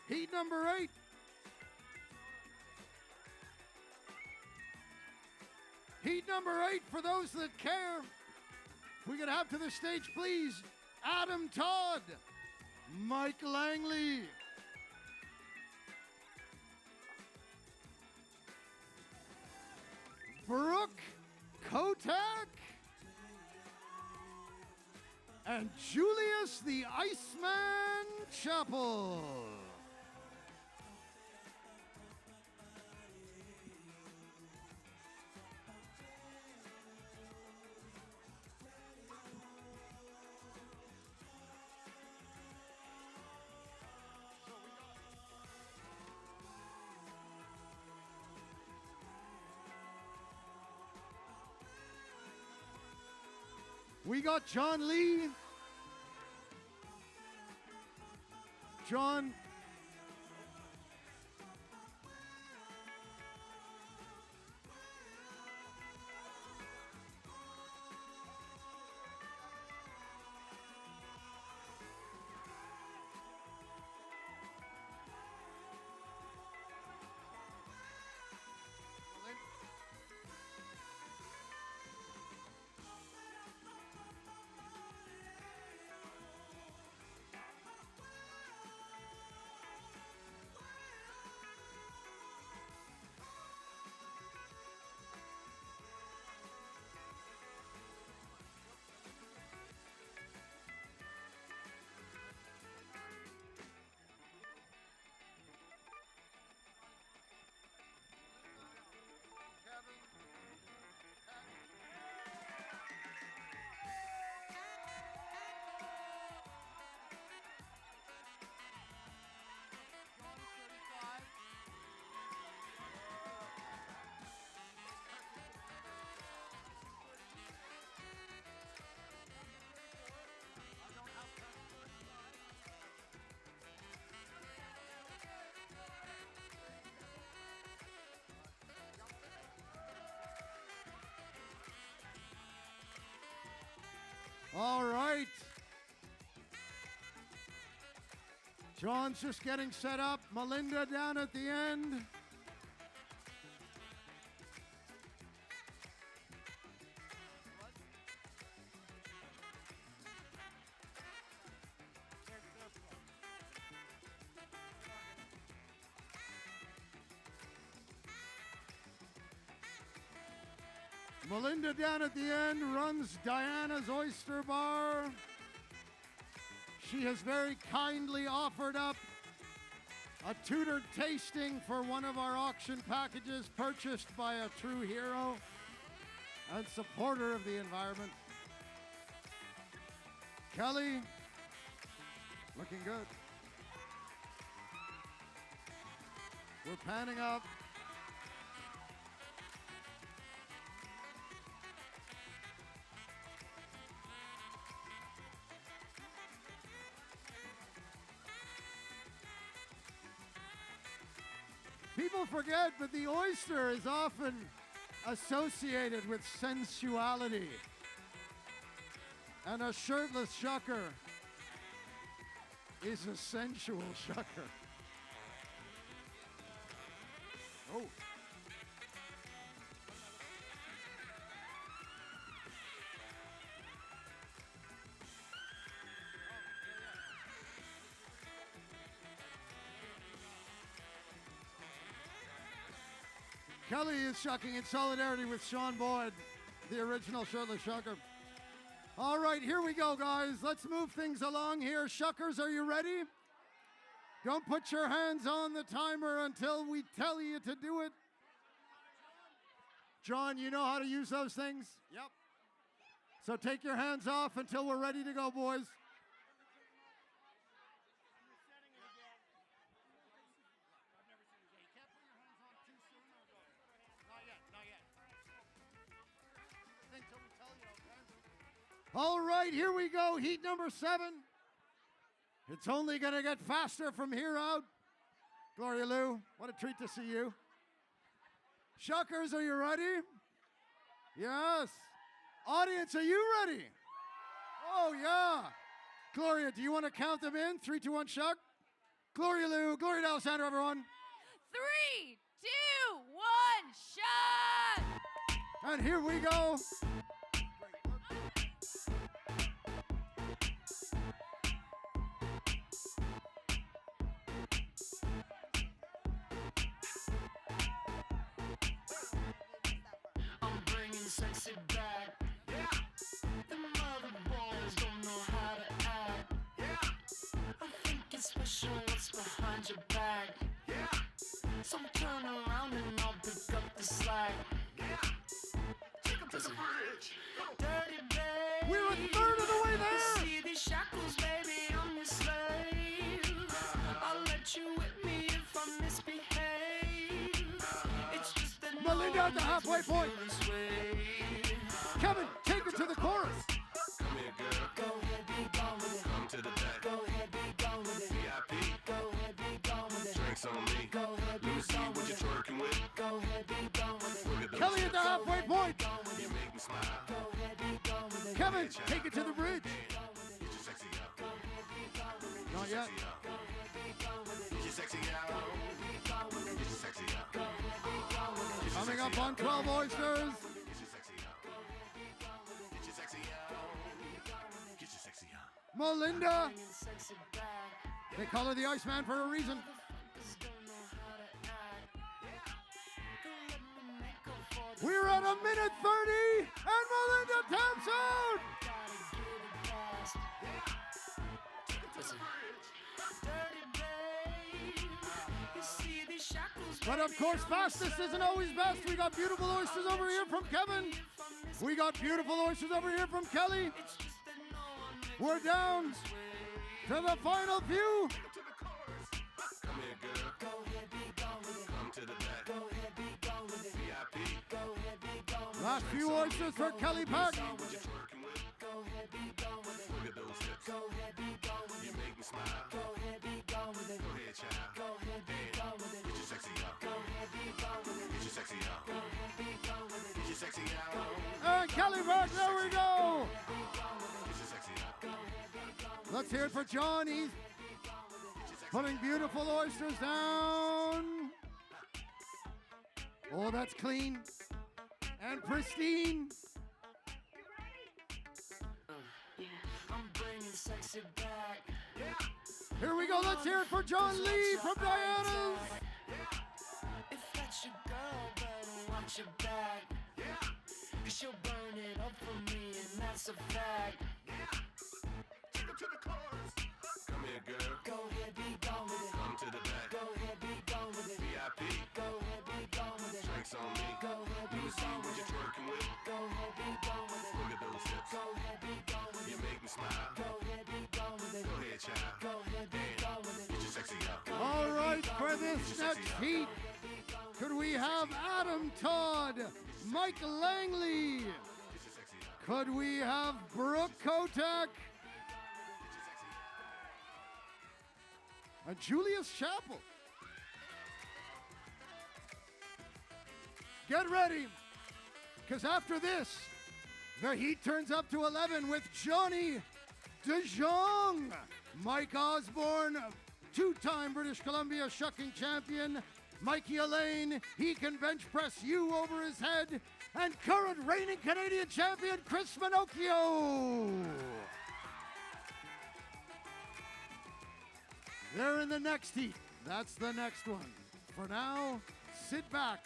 Heat number 8. Heat number 8 for those that care. We could have to the stage, please. Adam Todd, Mike Langley, Brooke Kotak, and Julius the Iceman Chappell. We got John Lee. John. All right. John's just getting set up. Melinda down at the end. Melinda down at the end runs Diana's Oyster Bar. She has very kindly offered up a tutored tasting for one of our auction packages purchased by a true hero and supporter of the environment. Kelly, looking good. We're panning up. People forget, but the oyster is often associated with sensuality. And a shirtless shucker is a sensual shucker. Oh. Kelly is shucking in solidarity with Sean Boyd, the original shirtless shucker. All right, here we go, guys. Let's move things along here. Shuckers, are you ready? Don't put your hands on the timer until we tell you to do it. John, you know how to use those things? Yep. So take your hands off until we're ready to go, boys. All right, here we go. Heat number 7. It's only going to get faster from here out. Gloria Lou, what a treat to see you. Shuckers, are you ready? Yes. Audience, are you ready? Oh, yeah. Gloria, do you want to count them in? 3, 2, 1, shuck. Gloria Lou, Gloria D'Alessandro, everyone. 3, 2, 1, shot! And here we go. I'm bringing sexy back. Yeah. The mother boys don't know how to act. Yeah. I think it's special what's behind your back. Yeah. So turn around and I'll pick up the slack. Yeah. Take 'em to the bridge. Dirty babe. We're a third of the way there. You see these shackles, baby, I'm your slave. I'll let you whip me if I misbehave. It's just that Melinda at the halfway point. this way. Kevin, take it to the chorus. Come here, girl. Go ahead, be gone with it. Come to the back. Go ahead, be gone with it. VIP. Go ahead, be gone with it. Drinks on me. Go ahead, be gone with it. What you twerking with? Go ahead, be gone with it. Kelly at the halfway point. You make me smile. Go ahead, be gone with it. Kevin, take it to the bridge. Get your sexy out. Go ahead, be gone with it. Not yet. Go ahead, be gone with it. Get your sexy out. Go ahead, be gone with it. Get your sexy out. Go ahead, be gone with it. Coming up on 12 Oysters. Get your sexy out. Go ahead, be gone with it. Get your sexy out. Get your sexy out. Melinda. Bringing sexy back. They call her the Iceman for a reason. Motherfuckers don't know how to act. Go let me make up for this. We're at a minute 30, and Melinda taps out. Gotta get it fast. Listen. Dirty babe. You see these shackles, But of baby, course, I'm your fastest isn't always best. We got beautiful oysters over here from Kevin. We got beautiful oysters over here from Kelly. It's just that no one makes We're down to the final few. Come here, girl. Go ahead, be gone with it. Come to the back. Go ahead, be gone with it. VIP. Go ahead, be gone with it. Last few oysters for Kelly Pack. What you twerking with? Go ahead, be gone with it. Look at those hips. Go ahead, be gone with it. You make me smile. Go ahead, be gone with it. Go ahead, child. Go ahead, be gone with it. Get your sexy out. Go ahead, be gone with it. Get your sexy out. Go ahead, be gone with it. Get your sexy out. And Kelly Pack, there we go. Get your sexy out. Let's hear it for John. He's putting beautiful oysters down. Oh, that's clean and pristine. I'm bringing sexy back. Here we go. Let's hear it for John Lee from Diana's. If that's your girl, better watch your back. Cause she'll burn it up for me, and that's a fact. Take her to the chorus. Come here, girl. Go ahead, be gone with it. Come to the back. Go ahead, be gone with it. VIP. Go ahead, be gone with it. Drinks on me. Go ahead, be gone with it. What you twerking with? Go ahead, be gone with it. Look at those hips. Go ahead, be gone with it. You make me smile. Go ahead, be gone with it. Go ahead, child. Go ahead, be gone with it. Get your sexy out. All right, for this next heat, could we have Adam Todd, Mike Langley? Could we have Brooke Kotek? And Julius Chappell. Get ready, because after this, the heat turns up to 11 with Johnny DeJong, Mike Osborne, two-time British Columbia shucking champion, Mikey Elaine, he can bench press you over his head, and current reigning Canadian champion Chris Minocchio. They're in the next heat. That's the next one. For now, sit back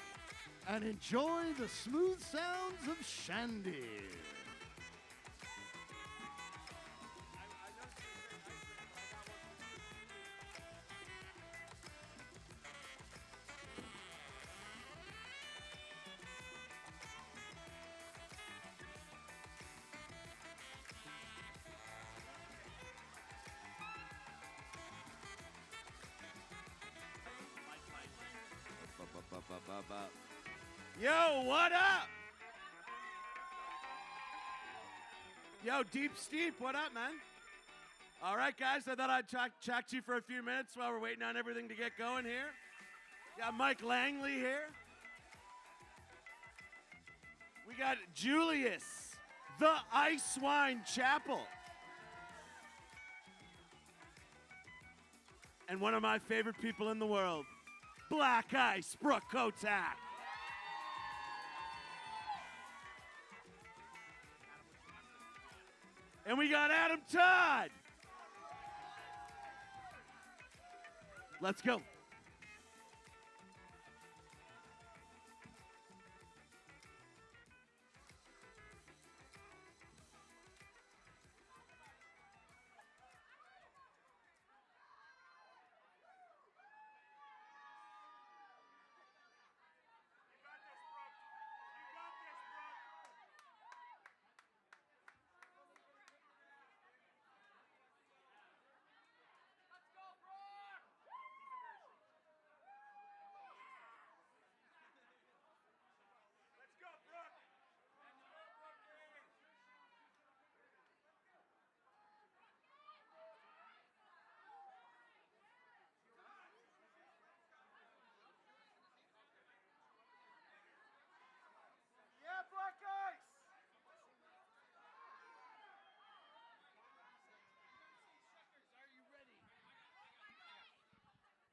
and enjoy the smooth sounds of Shandy. Yo, what up? Yo, Deep Steep, what up, man? All right, guys, I thought I'd chat to you for a few minutes while we're waiting on everything to get going here. Got Mike Langley here. We got Julius, the Ice Wine Chapel. And one of my favorite people in the world, Black Ice, Brooke Kotak. And we got Adam Todd. Let's go.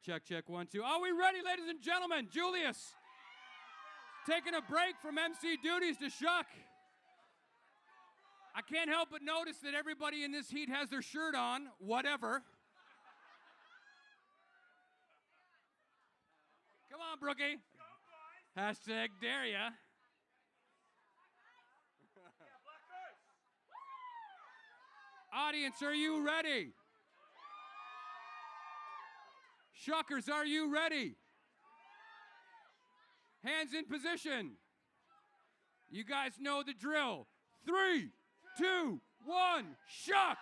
Check, check, 1, 2. Are we ready, ladies and gentlemen? Julius, taking a break from MC duties to shuck. I can't help but notice that everybody in this heat has their shirt on, whatever. Come on, Brookie. Hashtag dare ya. Audience, are you ready? Shuckers, are you ready? Hands in position. You guys know the drill. 3, 2, 1, shuck.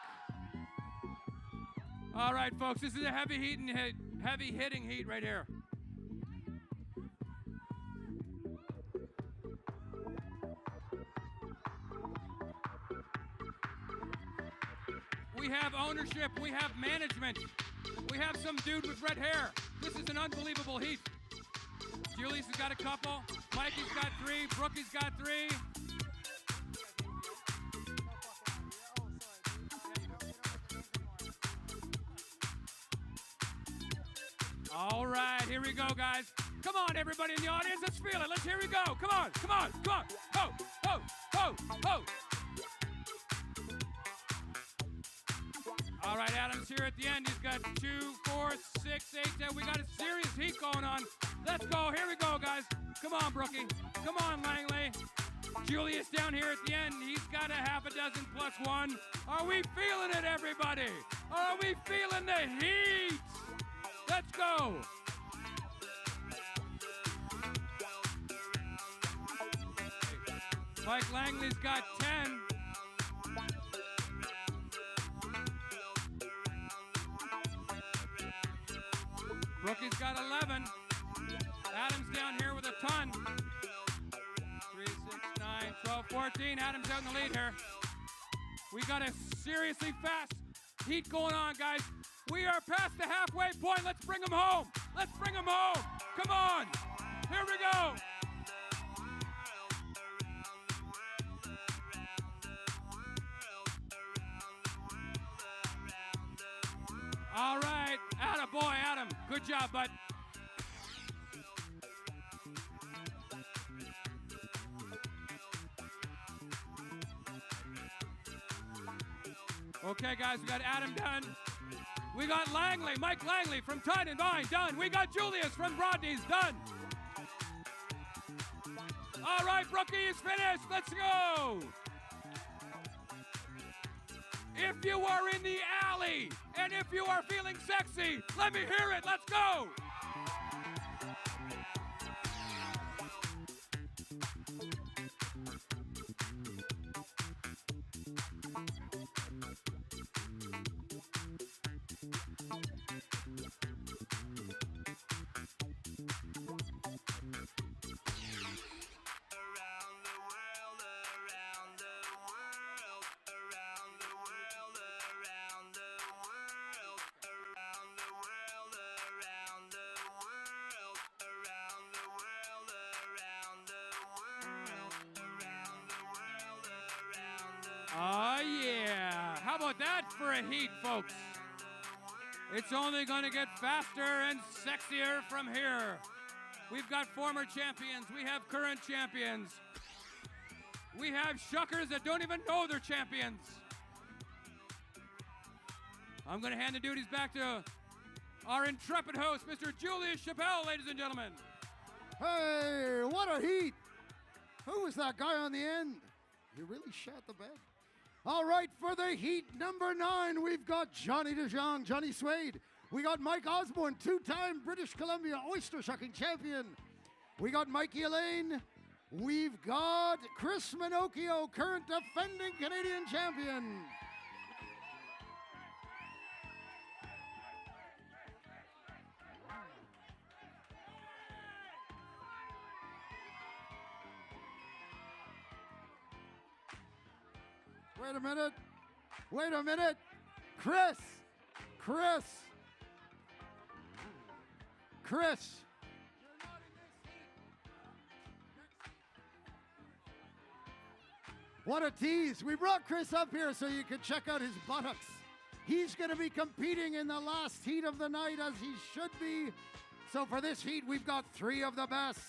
All right, folks, this is a heavy hitting heat right here. We have ownership, we have management. We have some dude with red hair. This is an unbelievable heat. Julius has got a couple. Mikey's got 3. Brookie's got 3. All right, here we go, guys. Come on, everybody in the audience. Let's feel it. Here we go. Come on, come on, come on. Ho, ho, ho, ho. All right, Adam's here at the end. He's got 2, 4, 6, 8, 10. We got a serious heat going on. Let's go. Here we go, guys. Come on, Brookie. Come on, Langley. Julius down here at the end. He's got a half a dozen plus 1. Are we feeling it, everybody? Are we feeling the heat? Let's go. Mike Langley's got 10. Brookie's got 11. Adam's down here with a ton. 3, 6, 9, 12, 14. Adam's out in the lead here. We got a seriously fast heat going on, guys. We are past the halfway point. Let's bring them home. Let's bring them home. Come on. Here we go. All right. Attaboy, Adam. Good job, bud. Okay, guys, we got Adam done. We got Langley, Mike Langley from Tide and Vine, done. We got Julius from Rodney's, done. All right, Brookie is finished. Let's go. If you are in the alley and if you are feeling sexy, let me hear it. Let's go. Oh, yeah. How about that for a heat, folks? It's only going to get faster and sexier from here. We've got former champions. We have current champions. We have shuckers that don't even know they're champions. I'm going to hand the duties back to our intrepid host, Mr. Julius Chappelle, ladies and gentlemen. Hey, what a heat! Who was that guy on the end? He really shot the bed. All right, for the heat number 9, we've got Johnny DeJong, Johnny Suede. We got Mike Osborne, 2-time British Columbia Oyster Shucking champion. We got Mikey Elaine. We've got Chris Minocchio, current defending Canadian champion. Wait a minute. Chris. What a tease. We brought Chris up here so you could check out his buttocks. He's going to be competing in the last heat of the night, as he should be. So for this heat, we've got 3 of the best.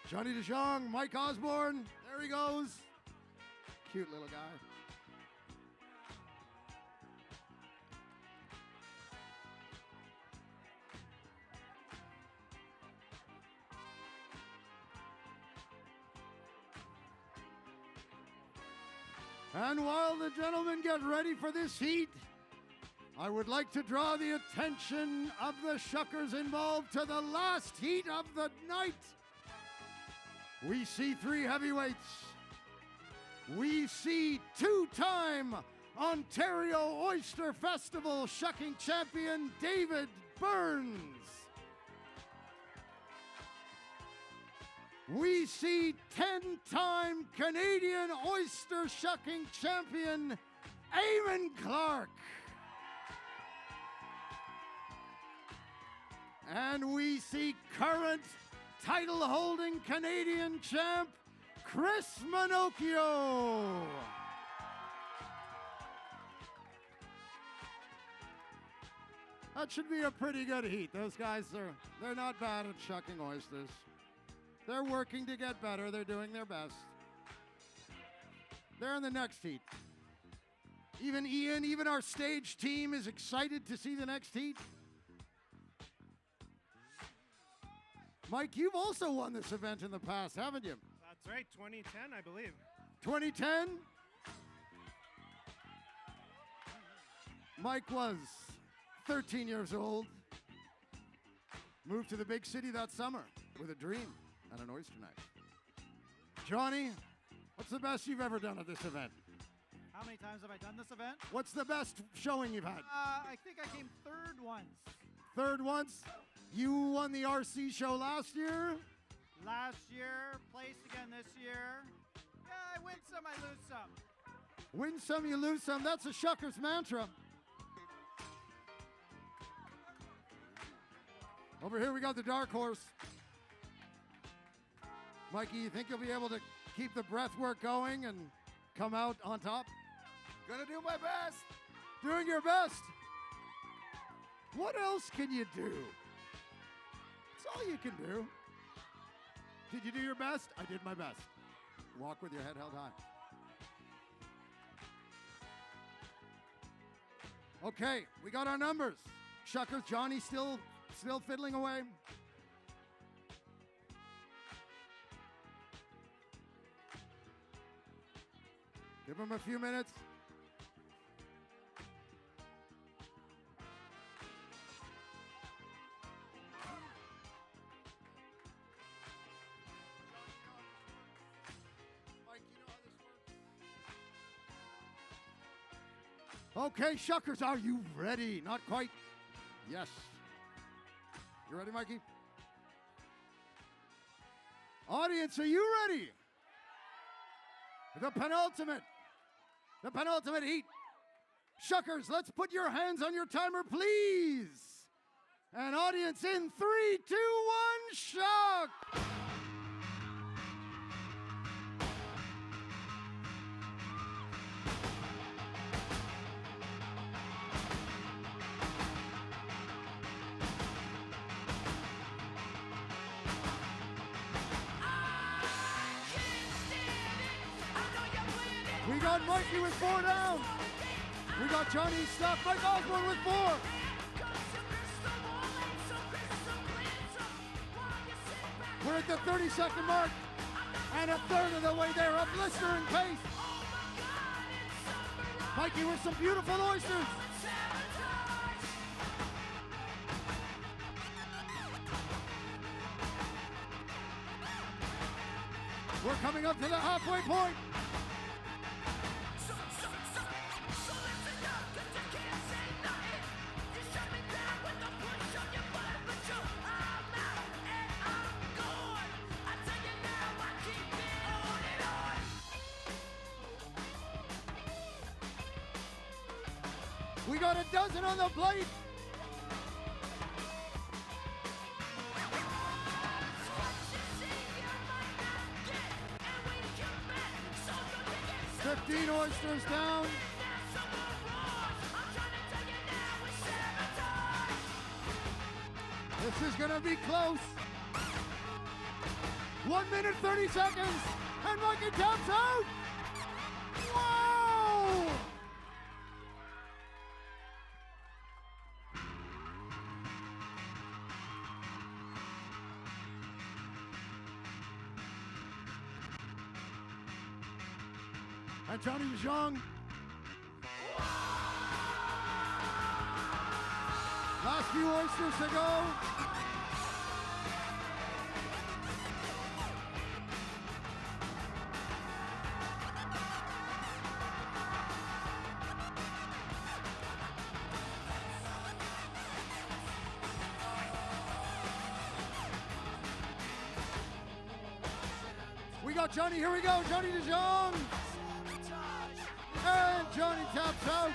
Johnny DeJong, Mike Osborne, there he goes. Cute little guy. And while the gentlemen get ready for this heat, I would like to draw the attention of the shuckers involved to the last heat of the night. We see 3 heavyweights. We see 2-time Ontario Oyster Festival Shucking champion David Burns. We see 10-time Canadian Oyster Shucking champion Eamon Clark. And we see current title-holding Canadian champ Chris Minocchio. That should be a pretty good heat. Those guys they're not bad at shucking oysters. They're working to get better. They're doing their best. They're in the next heat. Even Ian, even our stage team is excited to see the next heat. Mike, you've also won this event in the past, haven't you? That's right, 2010, I believe. 2010? Mike was 13 years old. Moved to the big city that summer with a dream and an oyster knife. Johnny, what's the best you've ever done at this event? How many times have I done this event? What's the best showing you've had? I think I came 3rd once. 3rd once? You won the RC show last year? Last year, placed again this year. Yeah, I win some, I lose some. Win some, you lose some. That's a shucker's mantra. Over here we got the dark horse. Mikey, you think you'll be able to keep the breath work going and come out on top? Gonna do my best. Doing your best. What else can you do? That's all you can do. Did you do your best? I did my best. Walk with your head held high. Okay, we got our numbers. Shuckers, Johnny still fiddling away. Give him a few minutes. Okay, shuckers, are you ready? Not quite. Yes. You ready, Mikey? Audience, are you ready? The penultimate heat. Shuckers, let's put your hands on your timer, please. And audience, in 3, 2, 1, shuck. We got Mikey with 4 down. We got Johnny stuck. Mike Osborne with 4. We're at the 30-second mark. And a third of the way there, a blistering pace. Mikey with some beautiful oysters. We're coming up to the halfway point. We got a dozen on the plate. Fifteen oysters down. This is gonna be close. 1 minute, 30 seconds, and Mikey taps out. Whoa! And Johnny Young. Last few oysters to go. We got Johnny, here we go, Johnny DeJong. And Johnny taps out.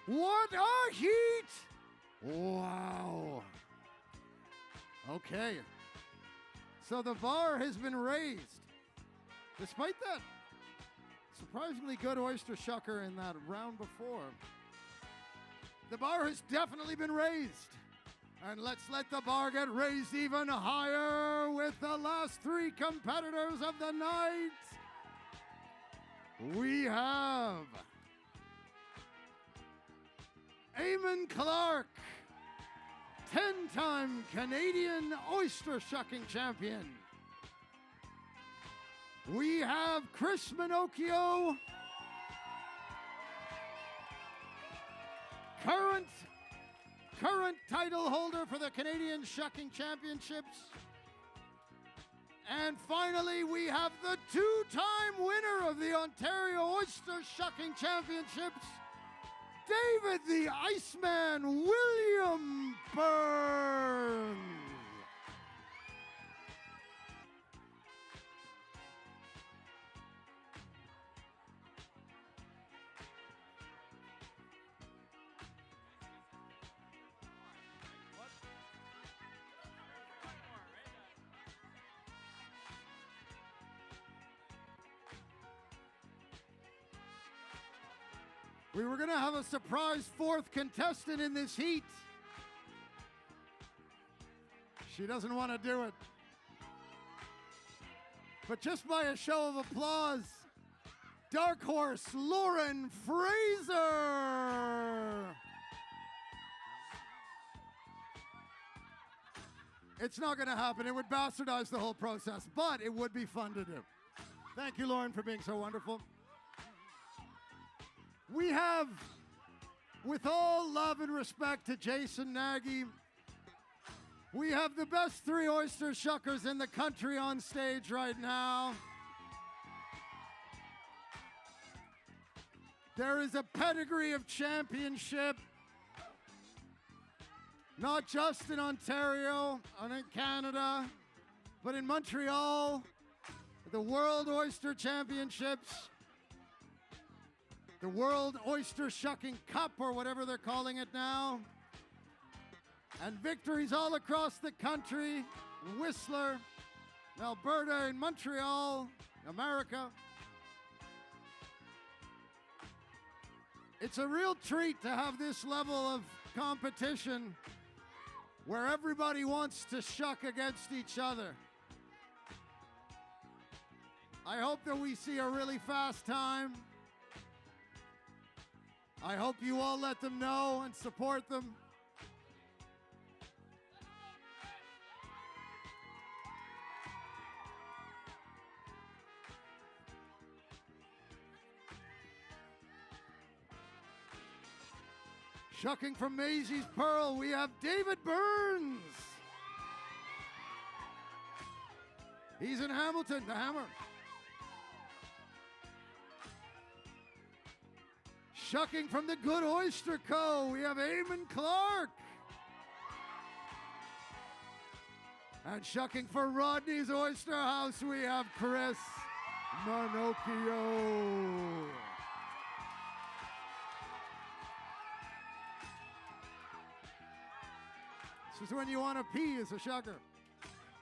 What a heat! Wow. Okay. So the bar has been raised. Despite that surprisingly good oyster shucker in that round before, the bar has definitely been raised. And let's let the bar get raised even higher with the last 3 competitors of the night. We have Eamon Clark, 10-time Canadian Oyster Shucking Champion. We have Chris Minocchio, current title holder for the Canadian Shucking Championships. And finally, we have the 2-time winner of the Ontario Oyster Shucking Championships, David the Iceman William Burns. We were going to have a surprise 4th contestant in this heat. She doesn't want to do it. But just by a show of applause, dark horse Lauren Fraser. It's not going to happen. It would bastardize the whole process, but it would be fun to do. Thank you, Lauren, for being so wonderful. We have, with all love and respect to Jason Nagy, we have the best 3 oyster shuckers in the country on stage right now. There is a pedigree of championship. not just in Ontario and in Canada, but in Montreal, the World Oyster Championships, the World Oyster Shucking Cup, or whatever they're calling it now, and victories all across the country, in Whistler, in Alberta, in Montreal, America. It's a real treat to have this level of competition where everybody wants to shuck against each other. I hope that we see a really fast time. I hope you all let them know and support them. Shucking from Maisie's Pearl, we have David Burns. He's in Hamilton, the Hammer. Shucking from the Good Oyster Co., we have Eamon Clark. And shucking for Rodney's Oyster House, we have Chris Manocchio. This is when you want to pee as a shucker.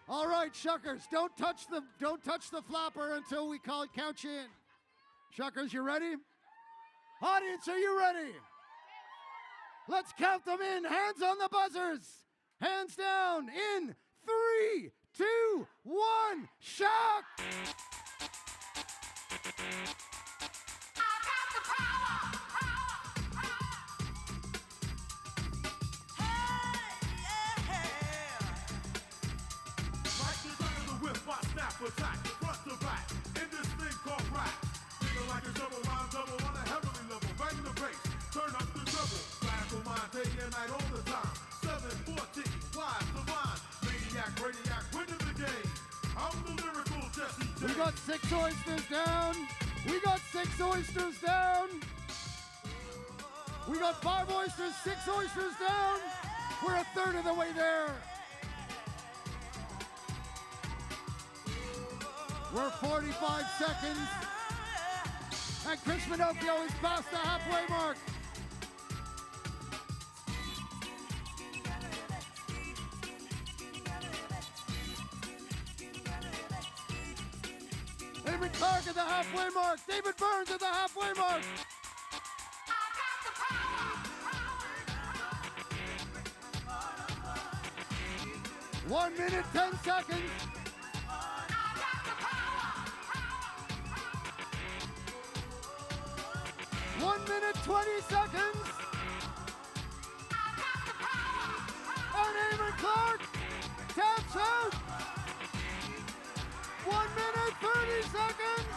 All right, shuckers, don't touch the flapper until we count you in. Shuckers, you ready? Audience, are you ready? Let's count them in. Hands on the buzzers. Hands down. In 3, 2, 1. Shuck! Attack, front to back, in this thing called rap. Feeling like a double rhyme, double on a heavenly level. Bang the bass, turn up the treble. Classical mind, day and night all the time. 714, wise, divine. Maniac, radiac, winning the game. I'm the lyrical Jesse J. We got 6 oysters down. We got 6 oysters down. We got 5 oysters, 6 oysters down. We're a third of the way there. We're 45 seconds, and Chris Manocchio is past the halfway mark. David Clark at the halfway mark. David Burns at the halfway mark. 1 minute, 10 seconds. 1 minute, 20 seconds. And Eamon Clark taps out. 1 minute, 30 seconds.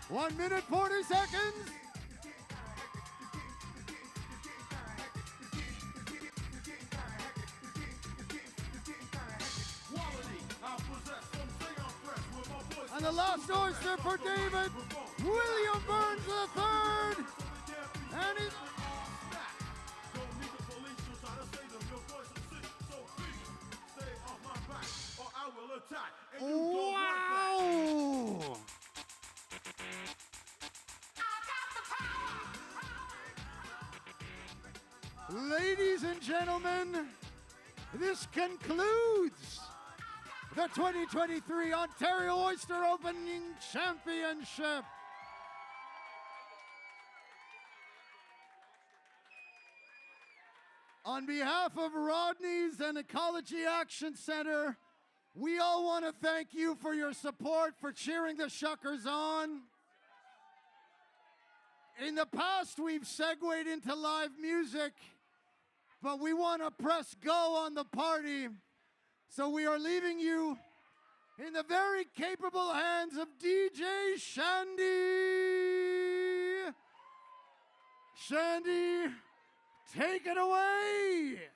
One minute, 40 seconds. And the last oyster for David, William Burns III. And he's... Wow! Ladies and gentlemen, this concludes the 2023 Ontario Oyster Opening Championship. On behalf of Rodney's and Ecology Action Centre, we all want to thank you for your support, for cheering the shuckers on. In the past, we've segued into live music, but we want to press go on the party. So we are leaving you in the very capable hands of DJ Shandy. Shandy, take it away.